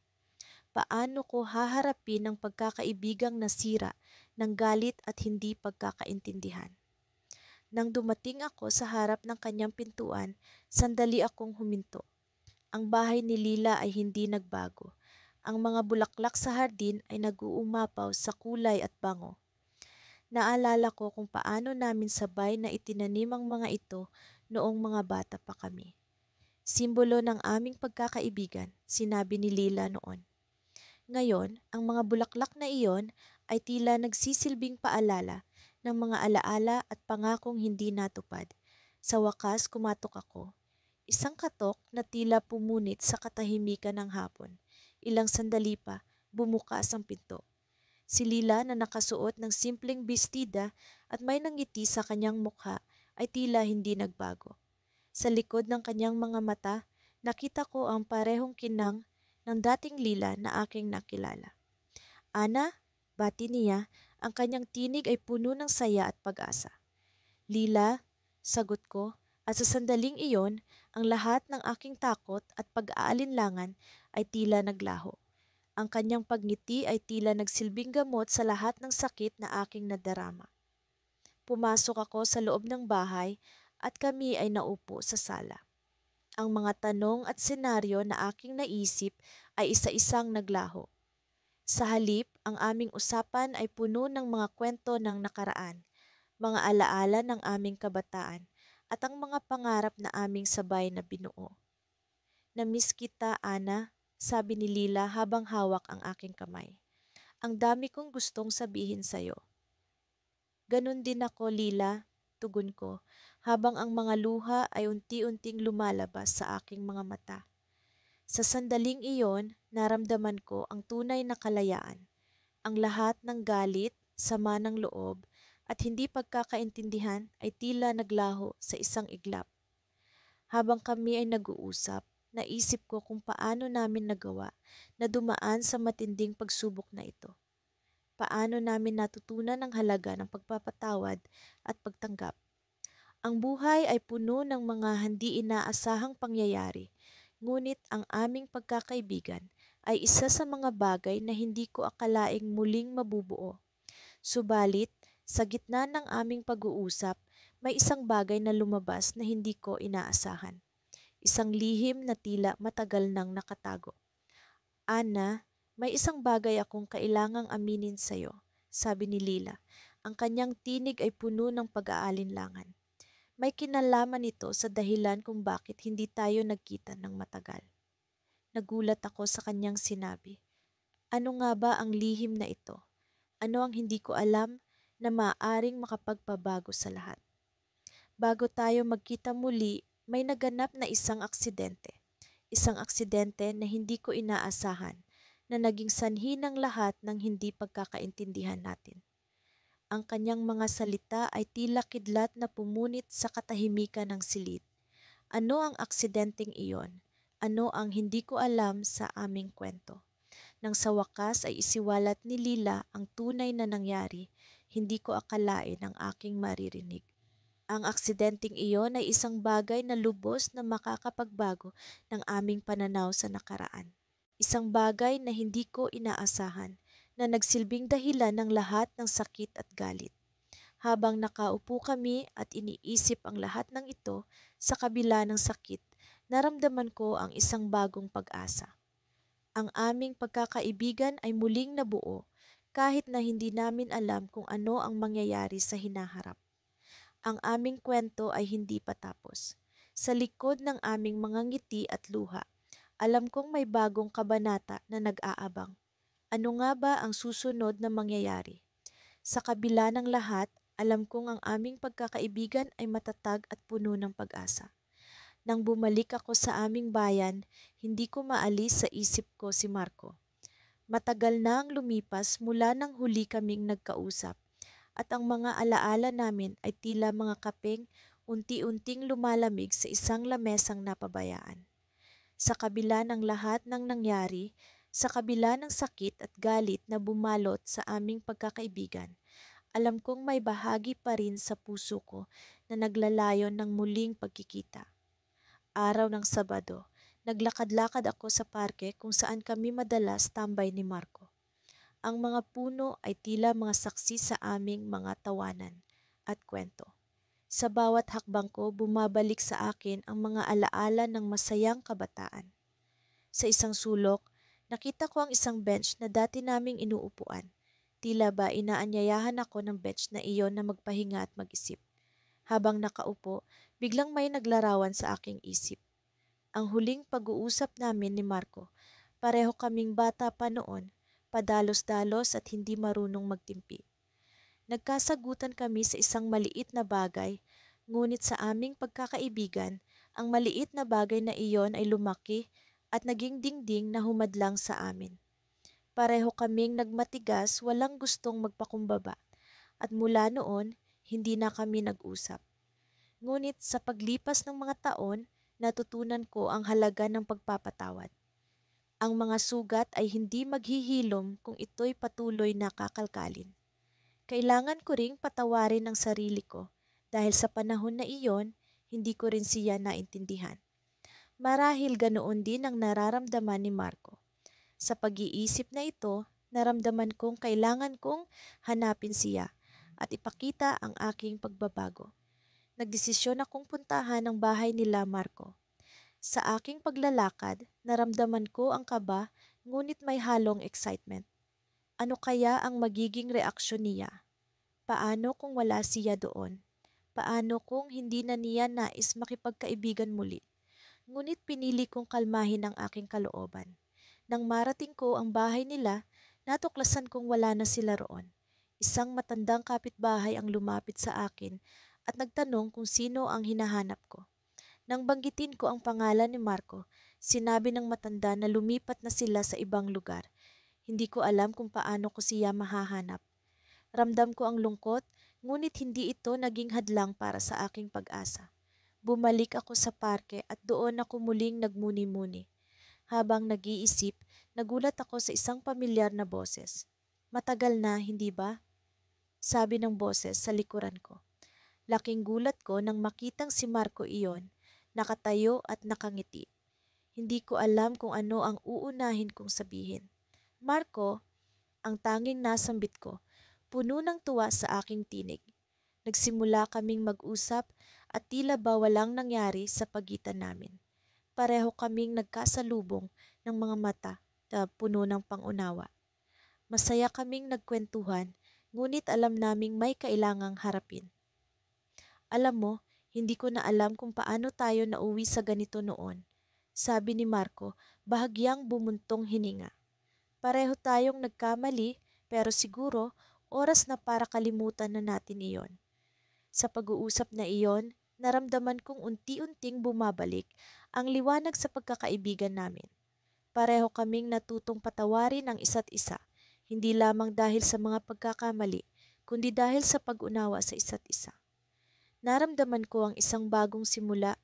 Paano ko haharapin ang pagkakaibigang nasira ng galit at hindi pagkakaintindihan? Nang dumating ako sa harap ng kanyang pintuan, sandali akong huminto. Ang bahay ni Lila ay hindi nagbago. Ang mga bulaklak sa hardin ay nag-uumapaw sa kulay at bango. Naalala ko kung paano namin sabay na itinanim ang mga ito noong mga bata pa kami. Simbolo ng aming pagkakaibigan, sinabi ni Lila noon. Ngayon, ang mga bulaklak na iyon ay tila nagsisilbing paalala ng mga alaala at pangakong hindi natupad. Sa wakas, kumatok ako. Isang katok na tila pumunit sa katahimikan ng hapon. Ilang sandali pa, bumukas ang pinto. Si Lila na nakasuot ng simpleng bestida at may nangiti sa kanyang mukha ay tila hindi nagbago. Sa likod ng kanyang mga mata, nakita ko ang parehong kinang ng dating Lila na aking nakilala. Ana, bati niya, ang kanyang tinig ay puno ng saya at pag-asa. Lila, sagot ko, at sa sandaling iyon, ang lahat ng aking takot at pag-aalinlangan ay tila naglaho. Ang kanyang pagngiti ay tila nagsilbing gamot sa lahat ng sakit na aking nadarama. Pumasok ako sa loob ng bahay at kami ay naupo sa sala. Ang mga tanong at senaryo na aking naisip ay isa-isang naglaho. Sa halip, ang aming usapan ay puno ng mga kwento ng nakaraan, mga alaala ng aming kabataan, at ang mga pangarap na aming sabay na binuo. "Namiss kita, Ana," sabi ni Lila habang hawak ang aking kamay. "Ang dami kong gustong sabihin sa'yo." "Ganon din ako, Lila," tugon ko, habang ang mga luha ay unti-unting lumalabas sa aking mga mata. Sa sandaling iyon, naramdaman ko ang tunay na kalayaan. Ang lahat ng galit, sama ng loob, at hindi pagkakaintindihan ay tila naglaho sa isang iglap. Habang kami ay nag-uusap, naisip ko kung paano namin nagawa na dumaan sa matinding pagsubok na ito. Paano namin natutunan ang halaga ng pagpapatawad at pagtanggap. Ang buhay ay puno ng mga hindi inaasahang pangyayari, ngunit ang aming pagkakaibigan ay isa sa mga bagay na hindi ko akalaing muling mabubuo. Subalit, sa gitna ng aming pag-uusap, may isang bagay na lumabas na hindi ko inaasahan. Isang lihim na tila matagal nang nakatago. "Ana, may isang bagay akong kailangang aminin sa'yo," sabi ni Lila. Ang kanyang tinig ay puno ng pag-aalinlangan. May kinalaman ito sa dahilan kung bakit hindi tayo nagkita ng matagal. Nagulat ako sa kanyang sinabi. Ano nga ba ang lihim na ito? Ano ang hindi ko alam na maaaring makapagpabago sa lahat? Bago tayo magkita muli, may naganap na isang aksidente. Isang aksidente na hindi ko inaasahan, na naging sanhi ng lahat ng hindi pagkakaintindihan natin. Ang kanyang mga salita ay tila kidlat na pumunit sa katahimikan ng silid. Ano ang aksidenteng iyon? Ano ang hindi ko alam sa aming kwento? Nang sa wakas ay isiwalat ni Lila ang tunay na nangyari, hindi ko akalain ang aking maririnig. Ang aksidenteng iyon ay isang bagay na lubos na makakapagbago ng aming pananaw sa nakaraan. Isang bagay na hindi ko inaasahan, na nagsilbing dahilan ng lahat ng sakit at galit. Habang nakaupo kami at iniisip ang lahat ng ito, sa kabila ng sakit, naramdaman ko ang isang bagong pag-asa. Ang aming pagkakaibigan ay muling nabuo kahit na hindi namin alam kung ano ang mangyayari sa hinaharap. Ang aming kwento ay hindi pa tapos. Sa likod ng aming mga ngiti at luha, alam kong may bagong kabanata na nag-aabang. Ano nga ba ang susunod na mangyayari? Sa kabila ng lahat, alam kong ang aming pagkakaibigan ay matatag at puno ng pag-asa. Nang bumalik ako sa aming bayan, hindi ko maalis sa isip ko si Marco. Matagal na ang lumipas mula nang huli kaming nagkausap, at ang mga alaala namin ay tila mga kapeng unti-unting lumalamig sa isang lamesang napabayaan. Sa kabila ng lahat ng nangyari, sa kabila ng sakit at galit na bumalot sa aming pagkakaibigan, alam kong may bahagi pa rin sa puso ko na naglalayon ng muling pagkikita. Araw ng Sabado, naglakad-lakad ako sa parke kung saan kami madalas tambay ni Marco. Ang mga puno ay tila mga saksi sa aming mga tawanan at kwento. Sa bawat hakbang ko, bumabalik sa akin ang mga alaala ng masayang kabataan. Sa isang sulok, nakita ko ang isang bench na dati naming inuupuan. Tila ba inaanyayahan ako ng bench na iyon na magpahinga at mag-isip. Habang nakaupo, biglang may naglarawan sa aking isip. Ang huling pag-uusap namin ni Marco, pareho kaming bata pa noon, padalos-dalos at hindi marunong magtimpi. Nagkasagutan kami sa isang maliit na bagay, ngunit sa aming pagkakaibigan, ang maliit na bagay na iyon ay lumaki at naging dingding na humadlang sa amin. Pareho kaming nagmatigas, walang gustong magpakumbaba, at mula noon, hindi na kami nag-usap. Ngunit sa paglipas ng mga taon, natutunan ko ang halaga ng pagpapatawad. Ang mga sugat ay hindi maghihilom kung ito'y patuloy na kakalkalin. Kailangan ko ring patawarin ang sarili ko dahil sa panahon na iyon, hindi ko rin siya naintindihan. Marahil ganoon din ang nararamdaman ni Marco. Sa pag-iisip na ito, naramdaman kong kailangan kong hanapin siya at ipakita ang aking pagbabago. Nagdesisyon akong puntahan ang bahay nila Marco. Sa aking paglalakad, naramdaman ko ang kaba, ngunit may halong excitement. Ano kaya ang magiging reaksyon niya? Paano kung wala siya doon? Paano kung hindi na niya nais makipagkaibigan muli? Ngunit pinili kong kalmahin ang aking kalooban. Nang marating ko ang bahay nila, natuklasan kong wala na sila roon. Isang matandang kapitbahay ang lumapit sa akin at nagtanong kung sino ang hinahanap ko. Nang banggitin ko ang pangalan ni Marco, sinabi ng matanda na lumipat na sila sa ibang lugar. Hindi ko alam kung paano ko siya mahahanap. Ramdam ko ang lungkot, ngunit hindi ito naging hadlang para sa aking pag-asa. Bumalik ako sa parke at doon ako muling nagmuni-muni. Habang nag-iisip, nagulat ako sa isang pamilyar na boses. "Matagal na, hindi ba?" Sabi ng boses sa likuran ko. Laking gulat ko nang makitang si Marco iyon, nakatayo at nakangiti. Hindi ko alam kung ano ang uunahin kong sabihin. "Marco," ang tanging nasambit ko, puno ng tuwa sa aking tinig. Nagsimula kaming mag-usap at tila ba walang nangyari sa pagitan namin. Pareho kaming nagkasalubong ng mga mata na puno ng pangunawa. Masaya kaming nagkwentuhan, ngunit alam naming may kailangang harapin. "Alam mo, hindi ko na alam kung paano tayo nauwi sa ganito noon," sabi ni Marco, bahagyang bumuntong hininga. "Pareho tayong nagkamali, pero siguro oras na para kalimutan na natin iyon." Sa pag-uusap na iyon, naramdaman kong unti-unting bumabalik ang liwanag sa pagkakaibigan namin. Pareho kaming natutong patawarin ang isa't isa, hindi lamang dahil sa mga pagkakamali, kundi dahil sa pag-unawa sa isa't isa. Naramdaman ko ang isang bagong simula,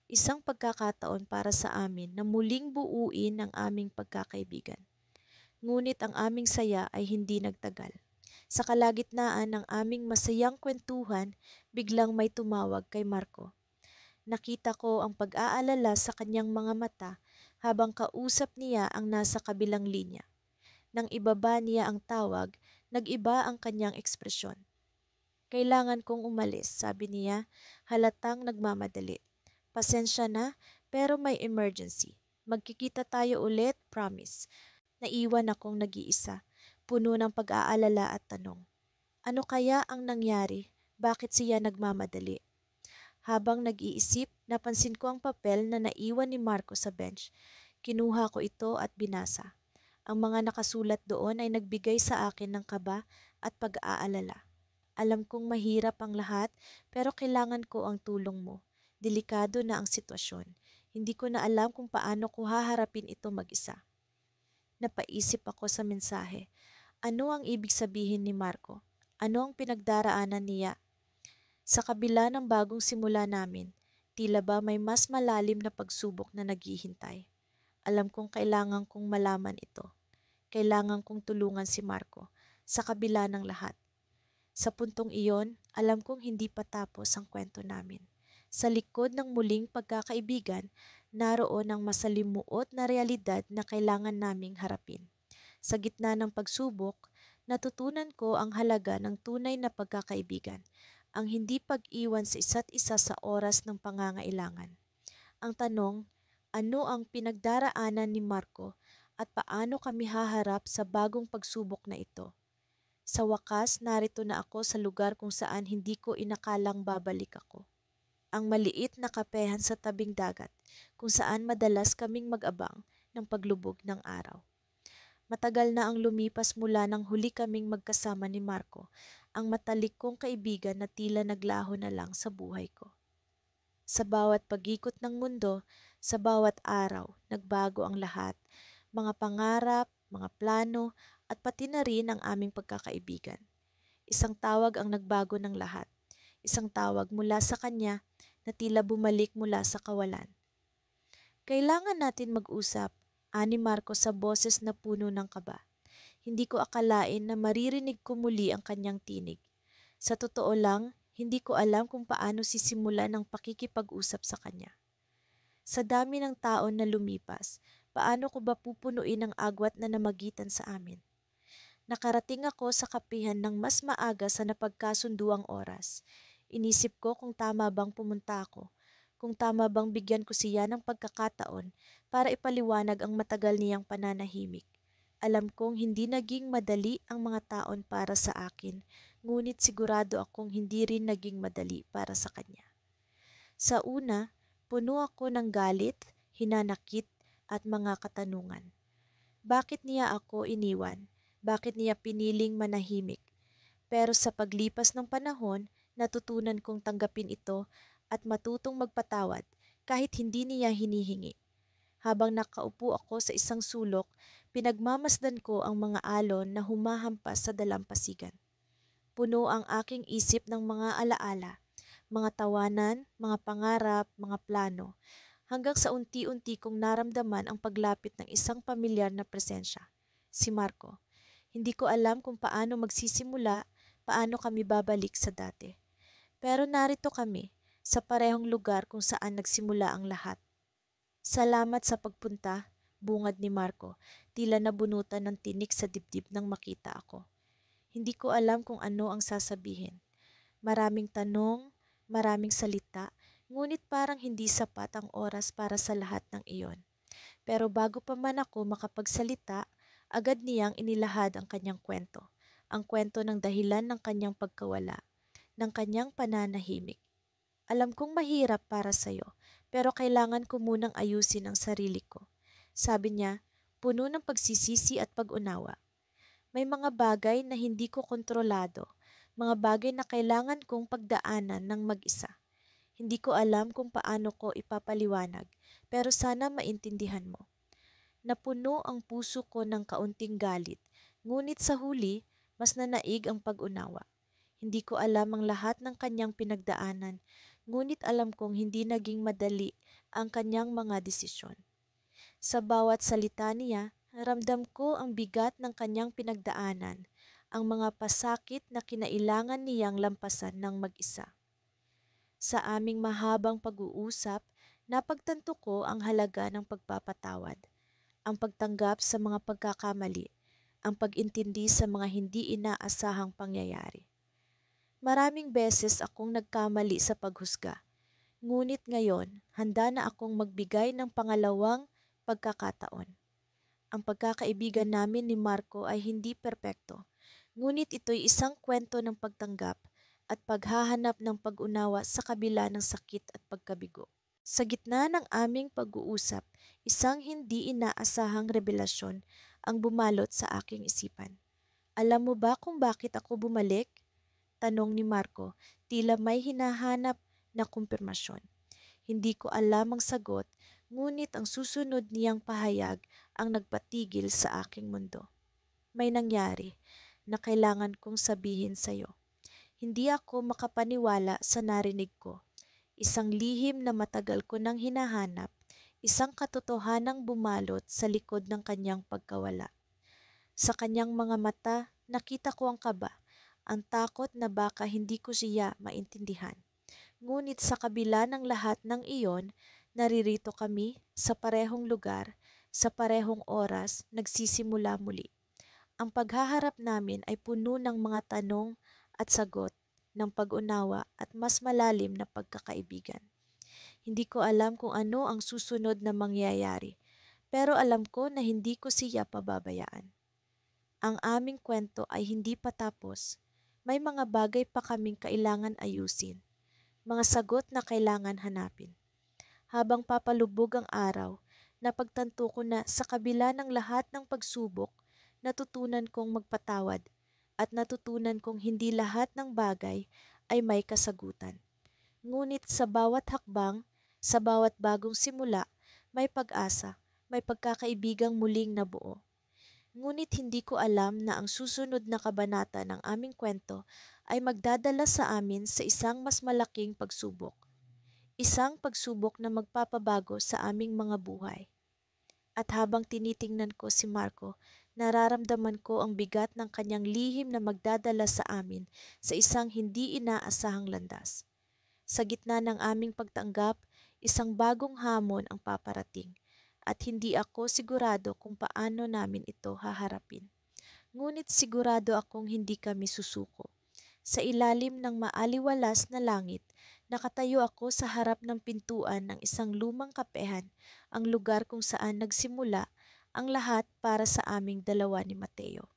isang pagkakataon para sa amin na muling buuin ang aming pagkakaibigan. Ngunit ang aming saya ay hindi nagtagal. Sa kalagitnaan ng aming masayang kwentuhan, biglang may tumawag kay Marco. Nakita ko ang pag-aalala sa kanyang mga mata habang kausap niya ang nasa kabilang linya. Nang ibaba niya ang tawag, nag-iba ang kanyang ekspresyon. "Kailangan kong umalis," sabi niya, halatang nagmamadali. "Pasensya na, pero may emergency. Magkikita tayo ulit, promise." Naiwan akong nag-iisa, puno ng pag-aalala at tanong. Ano kaya ang nangyari? Bakit siya nagmamadali? Habang nag-iisip, napansin ko ang papel na naiwan ni Marco sa bench. Kinuha ko ito at binasa. Ang mga nakasulat doon ay nagbigay sa akin ng kaba at pag-aalala. "Alam kong mahirap ang lahat, pero kailangan ko ang tulong mo. Delikado na ang sitwasyon. Hindi ko na alam kung paano ko haharapin ito mag-isa." Napaisip ako sa mensahe. Ano ang ibig sabihin ni Marco? Ano ang pinagdaraanan niya? Sa kabila ng bagong simula namin, tila ba may mas malalim na pagsubok na naghihintay. Alam kong kailangan kong malaman ito. Kailangan kong tulungan si Marco, sa kabila ng lahat. Sa puntong iyon, alam kong hindi pa tapos ang kwento namin. Sa likod ng muling pagkakaibigan, naroon ang masalimuot na realidad na kailangan naming harapin. Sa gitna ng pagsubok, natutunan ko ang halaga ng tunay na pagkakaibigan, ang hindi pag-iwan sa isa't isa sa oras ng pangangailangan. Ang tanong, ano ang pinagdaraanan ni Marco at paano kami haharap sa bagong pagsubok na ito? Sa wakas, narito na ako sa lugar kung saan hindi ko inakalang babalik ako. Ang maliit na kapehan sa tabing dagat, kung saan madalas kaming mag-abang ng paglubog ng araw. Matagal na ang lumipas mula nang huli kaming magkasama ni Marco, ang matalik kong kaibigan na tila naglaho na lang sa buhay ko. Sa bawat pag-ikot ng mundo, sa bawat araw, nagbago ang lahat, mga pangarap, mga plano, at pati na rin ang aming pagkakaibigan. Isang tawag ang nagbago ng lahat. Isang tawag mula sa kanya na tila bumalik mula sa kawalan. "Kailangan natin mag-usap," ani Marco sa boses na puno ng kaba. Hindi ko akalain na maririnig ko muli ang kanyang tinig. Sa totoo lang, hindi ko alam kung paano sisimulan ang pakikipag-usap sa kanya. Sa dami ng taon na lumipas, paano ko ba pupunuin ang agwat na namagitan sa amin? Nakarating ako sa kapihan ng mas maaga sa napagkasunduang oras. Inisip ko kung tama bang pumunta ako, kung tama bang bigyan ko siya ng pagkakataon para ipaliwanag ang matagal niyang pananahimik. Alam kong hindi naging madali ang mga taon para sa akin, ngunit sigurado akong hindi rin naging madali para sa kanya. Sa una, Puno ako ng galit, hinanakit at mga katanungan. Bakit niya ako iniwan? Bakit niya piniling manahimik? Pero sa paglipas ng panahon, natutunan kong tanggapin ito at matutong magpatawad kahit hindi niya hinihingi. Habang nakaupo ako sa isang sulok, pinagmamasdan ko ang mga alon na humahampas sa dalampasigan. Puno ang aking isip ng mga alaala, mga tawanan, mga pangarap, mga plano, hanggang sa unti-unti kong naramdaman ang paglapit ng isang pamilyar na presensya, si Marco. Hindi ko alam kung paano magsisimula, paano kami babalik sa dati. Pero narito kami, sa parehong lugar kung saan nagsimula ang lahat. Salamat sa pagpunta, bungad ni Marco, tila nabunutan ng tinik sa dibdib nang makita ako. Hindi ko alam kung ano ang sasabihin. Maraming tanong, maraming salita, ngunit parang hindi sapat ang oras para sa lahat ng iyon. Pero bago pa man ako makapagsalita, agad niyang inilahad ang kanyang kwento. Ang kwento ng dahilan ng kanyang pagkawala, ng kanyang pananahimik. Alam kong mahirap para sa'yo, pero kailangan ko munang ayusin ang sarili ko. Sabi niya, puno ng pagsisisi at pag-unawa. May mga bagay na hindi ko kontrolado, mga bagay na kailangan kong pagdaanan ng mag-isa. Hindi ko alam kung paano ko ipapaliwanag, pero sana maintindihan mo. Napuno ang puso ko ng kaunting galit, ngunit sa huli, mas nanaig ang pag-unawa. Hindi ko alam ang lahat ng kanyang pinagdaanan, ngunit alam kong hindi naging madali ang kanyang mga desisyon. Sa bawat salita niya, ramdam ko ang bigat ng kanyang pinagdaanan, ang mga pasakit na kinailangan niyang lampasan ng mag-isa. Sa aming mahabang pag-uusap, napagtanto ko ang halaga ng pagpapatawad, ang pagtanggap sa mga pagkakamali, ang pag-intindi sa mga hindi inaasahang pangyayari. Maraming beses akong nagkamali sa paghusga, ngunit ngayon handa na akong magbigay ng pangalawang pagkakataon. Ang pagkakaibigan namin ni Marco ay hindi perpekto, ngunit ito'y isang kwento ng pagtanggap at paghahanap ng pag-unawa sa kabila ng sakit at pagkabigo. Sa gitna ng aming pag-uusap, isang hindi inaasahang revelasyon ang bumalot sa aking isipan. Alam mo ba kung bakit ako bumalik? Tanong ni Marco, tila may hinahanap na kumpirmasyon. Hindi ko alam ang sagot, ngunit ang susunod niyang pahayag ang nagpatigil sa aking mundo. May nangyari na kailangan kong sabihin sa iyo. Hindi ako makapaniwala sa narinig ko. Isang lihim na matagal ko nang hinahanap, isang katotohanang bumalot sa likod ng kanyang pagkawala. Sa kanyang mga mata, nakita ko ang kaba, ang takot na baka hindi ko siya maintindihan. Ngunit sa kabila ng lahat ng iyon, naririto kami sa parehong lugar, sa parehong oras, nagsisimula muli. Ang paghaharap namin ay puno ng mga tanong at sagot, ng pag-unawa at mas malalim na pagkakaibigan. Hindi ko alam kung ano ang susunod na mangyayari, pero alam ko na hindi ko siya pababayaan. Ang aming kwento ay hindi pa tapos. May mga bagay pa kaming kailangan ayusin, mga sagot na kailangan hanapin. Habang papalubog ang araw, napagtanto ko na sa kabila ng lahat ng pagsubok, natutunan kong magpatawad at natutunan kong hindi lahat ng bagay ay may kasagutan. Ngunit sa bawat hakbang, sa bawat bagong simula, may pag-asa, may pagkakaibigang muling nabuo. Ngunit hindi ko alam na ang susunod na kabanata ng aming kwento ay magdadala sa amin sa isang mas malaking pagsubok. Isang pagsubok na magpapabago sa aming mga buhay. At habang tinitingnan ko si Marco, nararamdaman ko ang bigat ng kanyang lihim na magdadala sa amin sa isang hindi inaasahang landas. Sa gitna ng aming pagtanggap, isang bagong hamon ang paparating at hindi ako sigurado kung paano namin ito haharapin. Ngunit sigurado akong hindi kami susuko. Sa ilalim ng maaliwalas na langit, nakatayo ako sa harap ng pintuan ng isang lumang kapehan, ang lugar kung saan nagsimula ang lahat para sa aming dalawa ni Mateo.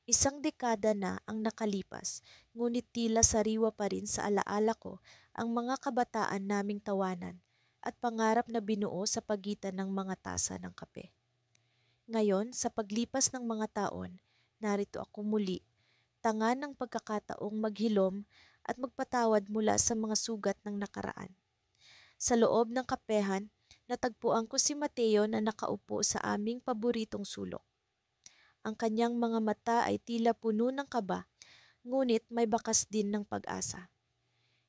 Isang dekada na ang nakalipas, ngunit tila sariwa pa rin sa alaala ko ang mga kabataan naming tawanan at pangarap na binuo sa pagitan ng mga tasa ng kape. Ngayon, sa paglipas ng mga taon, narito ako muli, tanga ng pagkakataong maghilom at magpatawad mula sa mga sugat ng nakaraan. Sa loob ng kapehan, natagpuan ko si Mateo na nakaupo sa aming paboritong sulok. Ang kanyang mga mata ay tila puno ng kaba, ngunit may bakas din ng pag-asa.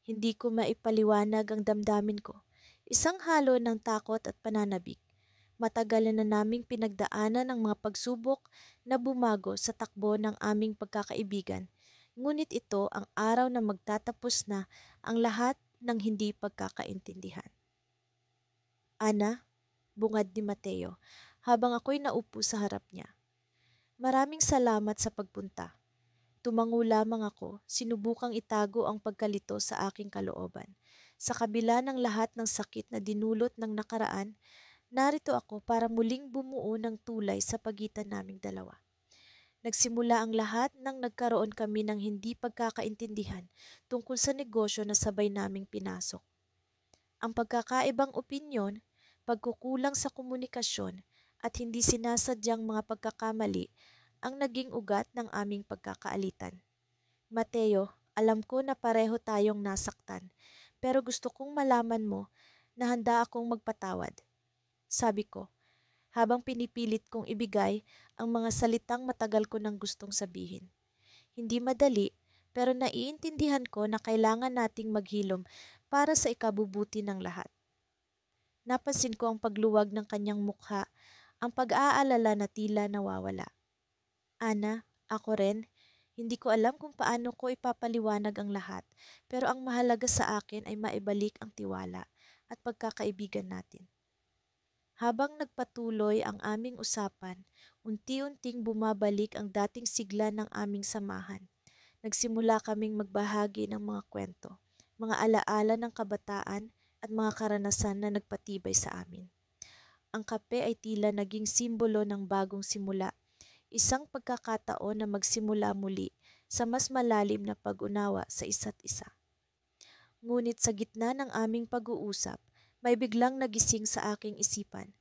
Hindi ko maipaliwanag ang damdamin ko. Isang halo ng takot at pananabik. Matagal na naming pinagdaanan ang mga pagsubok na bumago sa takbo ng aming pagkakaibigan. Ngunit ito ang araw na magtatapos na ang lahat ng hindi pagkakaintindihan. Ana, bungad ni Mateo habang ako'y naupo sa harap niya. Maraming salamat sa pagpunta. Tumango lamang ako, sinubukang itago ang pagkalito sa aking kalooban. Sa kabila ng lahat ng sakit na dinulot ng nakaraan, narito ako para muling bumuo ng tulay sa pagitan naming dalawa. Nagsimula ang lahat nang nagkaroon kami ng hindi pagkakaintindihan tungkol sa negosyo na sabay naming pinasok. Ang pagkakaibang opinyon, pagkukulang sa komunikasyon at hindi sinasadyang mga pagkakamali ang naging ugat ng aming pagkakaalitan. Mateo, alam ko na pareho tayong nasaktan, pero gusto kong malaman mo na handa akong magpatawad. Sabi ko, habang pinipilit kong ibigay ang mga salitang matagal ko nang gustong sabihin. Hindi madali, pero naiintindihan ko na kailangan nating maghilom para sa ikabubuti ng lahat. Napansin ko ang pagluwag ng kanyang mukha, ang pag-aalala na tila nawawala. Ana, ako rin, hindi ko alam kung paano ko ipapaliwanag ang lahat, pero ang mahalaga sa akin ay maibalik ang tiwala at pagkakaibigan natin. Habang nagpatuloy ang aming usapan, unti-unting bumabalik ang dating sigla ng aming samahan. Nagsimula kaming magbahagi ng mga kwento, mga alaala ng kabataan at mga karanasan na nagpatibay sa amin. Ang kape ay tila naging simbolo ng bagong simula, isang pagkakataon na magsimula muli sa mas malalim na pag-unawa sa isa't isa. Ngunit sa gitna ng aming pag-uusap, may biglang nagising sa aking isipan.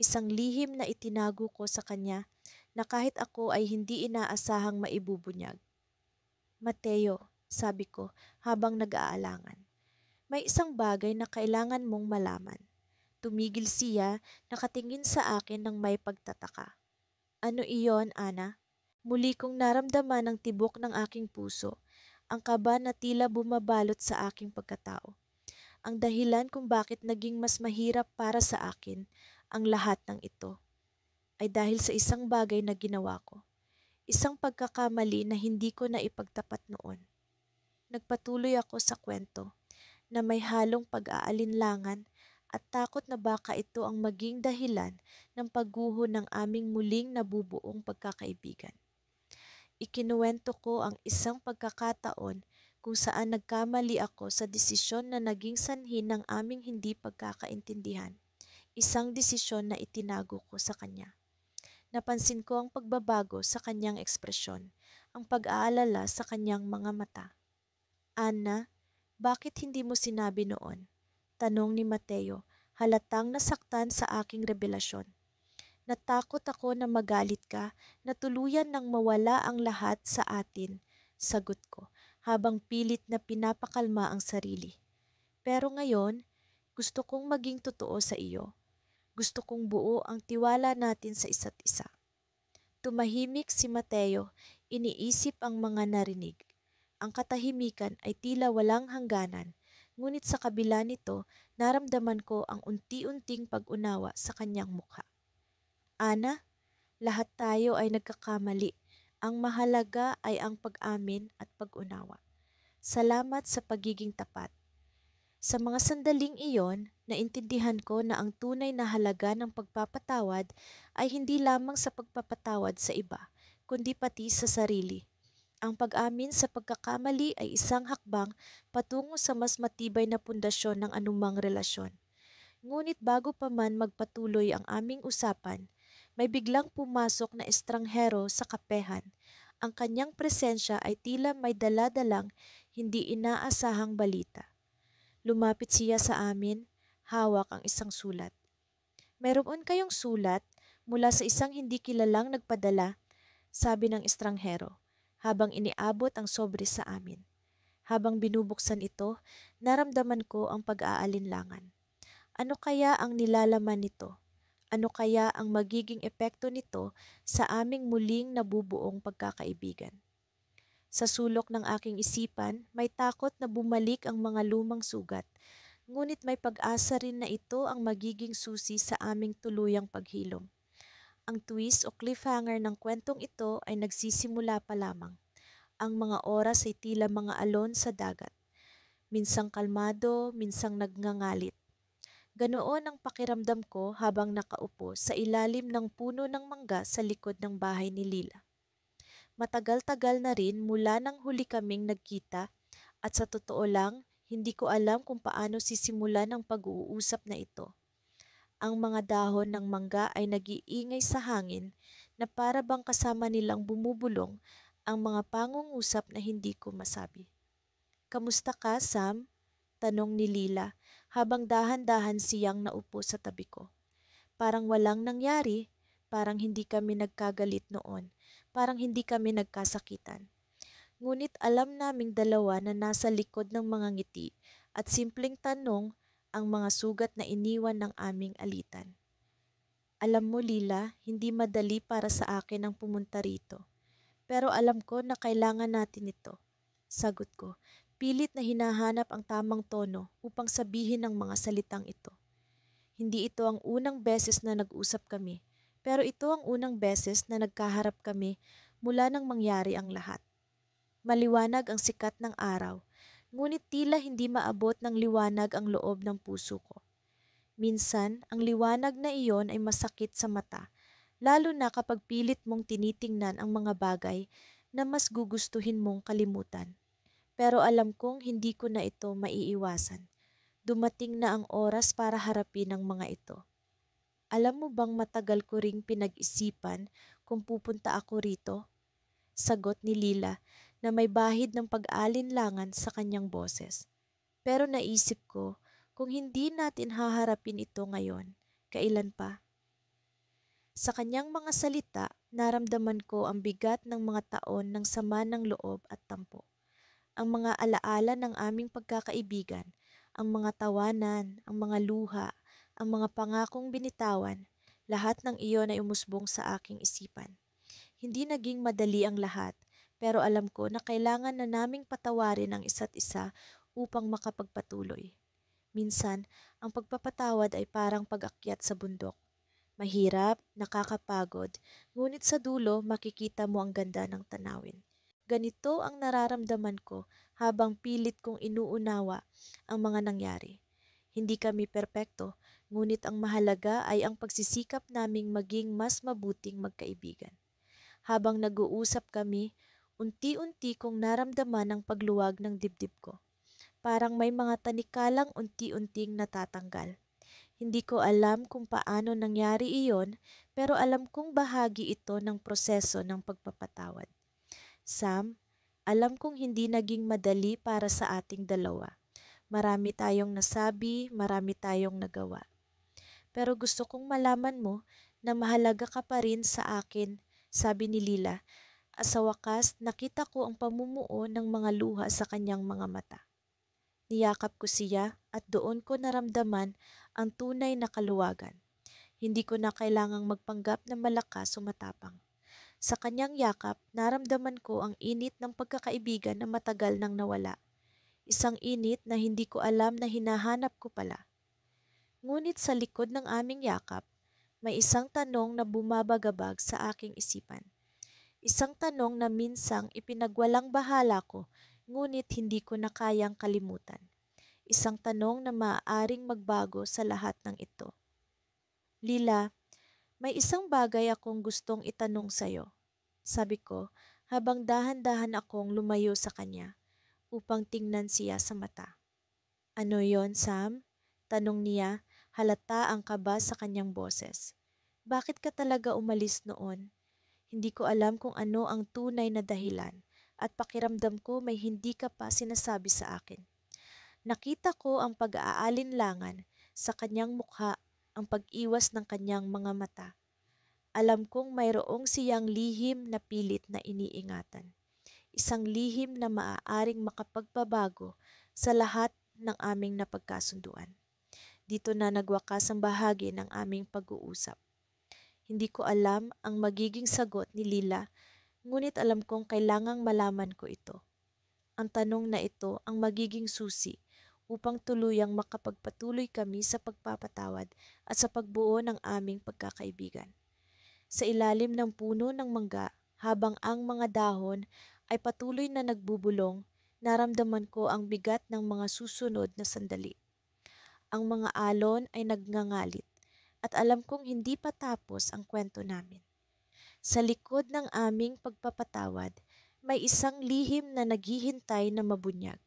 Isang lihim na itinago ko sa kanya na kahit ako ay hindi inaasahang maibubunyag. Mateo, sabi ko habang nag-aalangan, may isang bagay na kailangan mong malaman. Tumigil siya, nakatingin sa akin ng may pagtataka. Ano iyon, Ana? Muli kong naramdaman ang tibok ng aking puso, ang kaba na tila bumabalot sa aking pagkatao. Ang dahilan kung bakit naging mas mahirap para sa akin ang lahat ng ito ay dahil sa isang bagay na ginawa ko. Isang pagkakamali na hindi ko na ipagtapat noon. Nagpatuloy ako sa kwento na may halong pag-aalinlangan at takot na baka ito ang maging dahilan ng pagguho ng aming muling nabubuong pagkakaibigan. Ikinuwento ko ang isang pagkakataon kung saan nagkamali ako sa desisyon na naging sanhi ng aming hindi pagkakaintindihan. Isang desisyon na itinago ko sa kanya. Napansin ko ang pagbabago sa kanyang ekspresyon, ang pag-aalala sa kanyang mga mata. Ana, bakit hindi mo sinabi noon? Tanong ni Mateo, halatang nasaktan sa aking revelasyon. Natakot ako na magalit ka, na tuluyan nang mawala ang lahat sa atin, sagot ko, habang pilit na pinapakalma ang sarili. Pero ngayon, gusto kong maging totoo sa iyo. Gusto kong buo ang tiwala natin sa isa't isa. Tumahimik si Mateo, iniisip ang mga narinig. Ang katahimikan ay tila walang hangganan, ngunit sa kabila nito, naramdaman ko ang unti-unting pag-unawa sa kanyang mukha. Ana, lahat tayo ay nagkakamali. Ang mahalaga ay ang pag-amin at pag-unawa. Salamat sa pagiging tapat. Sa mga sandaling iyon, naintindihan ko na ang tunay na halaga ng pagpapatawad ay hindi lamang sa pagpapatawad sa iba, kundi pati sa sarili. Ang pag-amin sa pagkakamali ay isang hakbang patungo sa mas matibay na pundasyon ng anumang relasyon. Ngunit bago pa man magpatuloy ang aming usapan, may biglang pumasok na estranghero sa kapehan. Ang kanyang presensya ay tila may dala-dalang hindi inaasahang balita. Lumapit siya sa amin, hawak ang isang sulat. Meron kayong sulat mula sa isang hindi kilalang nagpadala, sabi ng estranghero, habang iniabot ang sobre sa amin. Habang binubuksan ito, naramdaman ko ang pag-aalinlangan. Ano kaya ang nilalaman nito? Ano kaya ang magiging epekto nito sa aming muling nabubuong pagkakaibigan? Sa sulok ng aking isipan, may takot na bumalik ang mga lumang sugat, ngunit may pag-asa rin na ito ang magiging susi sa aming tuluyang paghilom. Ang twist o cliffhanger ng kwentong ito ay nagsisimula pa lamang. Ang mga oras ay tila mga alon sa dagat. Minsang kalmado, minsang nagngangalit. Ganoon ang pakiramdam ko habang nakaupo sa ilalim ng puno ng mangga sa likod ng bahay ni Lila. Matagal-tagal na rin mula nang huli kaming nagkita at sa totoo lang, hindi ko alam kung paano sisimulan ang pag-uusap na ito. Ang mga dahon ng mangga ay nag-iingay sa hangin na para bang kasama nilang bumubulong ang mga pangungusap na hindi ko masabi. "Kamusta ka, Sam?" tanong ni Lila habang dahan-dahan siyang naupo sa tabi ko. Parang walang nangyari, parang hindi kami nagkagalit noon, parang hindi kami nagkasakitan. Ngunit alam naming dalawa na nasa likod ng mga ngiti at simpleng tanong ang mga sugat na iniwan ng aming alitan. "Alam mo, Lila, hindi madali para sa akin ang pumunta rito. Pero alam ko na kailangan natin ito." Sagot ko, pilit na hinahanap ang tamang tono upang sabihin ang mga salitang ito. Hindi ito ang unang beses na nag-usap kami, pero ito ang unang beses na nagkaharap kami mula nang mangyari ang lahat. Maliwanag ang sikat ng araw, ngunit tila hindi maabot ng liwanag ang loob ng puso ko. Minsan, ang liwanag na iyon ay masakit sa mata, lalo na kapag pilit mong tinitingnan ang mga bagay na mas gugustuhin mong kalimutan. Pero alam kong hindi ko na ito maiiwasan. Dumating na ang oras para harapin ang mga ito. "Alam mo bang matagal ko ring pinag-isipan kung pupunta ako rito?" Sagot ni Lila na may bahid ng pag-alinlangan sa kanyang boses. "Pero naisip ko, kung hindi natin haharapin ito ngayon, kailan pa?" Sa kanyang mga salita, naramdaman ko ang bigat ng mga taon ng sama ng loob at tampo. Ang mga alaala ng aming pagkakaibigan, ang mga tawanan, ang mga luha, ang mga pangakong binitawan, lahat ng iyon ay umusbong sa aking isipan. Hindi naging madali ang lahat, pero alam ko na kailangan na naming patawarin ang isa't isa upang makapagpatuloy. Minsan, ang pagpapatawad ay parang pag-akyat sa bundok. Mahirap, nakakapagod, ngunit sa dulo makikita mo ang ganda ng tanawin. Ganito ang nararamdaman ko habang pilit kong inuunawa ang mga nangyari. Hindi kami perpekto, ngunit ang mahalaga ay ang pagsisikap naming maging mas mabuting magkaibigan. Habang nag-uusap kami, unti-unti kong naramdaman ang pagluwag ng dibdib ko. Parang may mga tanikalang unti-unting natatanggal. Hindi ko alam kung paano nangyari iyon, pero alam kong bahagi ito ng proseso ng pagpapatawad. Sam, alam kong hindi naging madali para sa ating dalawa. Marami tayong nasabi, marami tayong nagawa. Pero gusto kong malaman mo na mahalaga ka pa rin sa akin, sabi ni Lila. At sa wakas, nakita ko ang pamumuo ng mga luha sa kanyang mga mata. Niyakap ko siya at doon ko naramdaman ang tunay na kaluwagan. Hindi ko na kailangang magpanggap na malakas o matapang. Sa kanyang yakap, naramdaman ko ang init ng pagkakaibigan na matagal nang nawala. Isang init na hindi ko alam na hinahanap ko pala. Ngunit sa likod ng aming yakap, may isang tanong na bumabagabag sa aking isipan. Isang tanong na minsang ipinagwalang bahala ko, ngunit hindi ko na kayang kalimutan. Isang tanong na maaaring magbago sa lahat ng ito. "Lila, may isang bagay akong gustong itanong sa'yo," sabi ko habang dahan-dahan akong lumayo sa kanya upang tingnan siya sa mata. "Ano yon, Sam?" tanong niya, halata ang kaba sa kanyang boses. "Bakit ka talaga umalis noon? Hindi ko alam kung ano ang tunay na dahilan at pakiramdam ko may hindi ka pa sinasabi sa akin." Nakita ko ang pag-aalinlangan sa kanyang mukha ang pag-iwas ng kanyang mga mata. Alam kong mayroong siyang lihim na pilit na iniingatan. Isang lihim na maaaring makapagpabago sa lahat ng aming napagkasunduan. Dito na nagwakas ang bahagi ng aming pag-uusap. Hindi ko alam ang magiging sagot ni Lila, ngunit alam kong kailangang malaman ko ito. Ang tanong na ito ang magiging susi upang tuluyang makapagpatuloy kami sa pagpapatawad at sa pagbuo ng aming pagkakaibigan. Sa ilalim ng puno ng mangga, habang ang mga dahon ay patuloy na nagbubulong, naramdaman ko ang bigat ng mga susunod na sandali. Ang mga alon ay nagngangalit at alam kong hindi pa tapos ang kwento namin. Sa likod ng aming pagpapatawad, may isang lihim na naghihintay na mabunyag.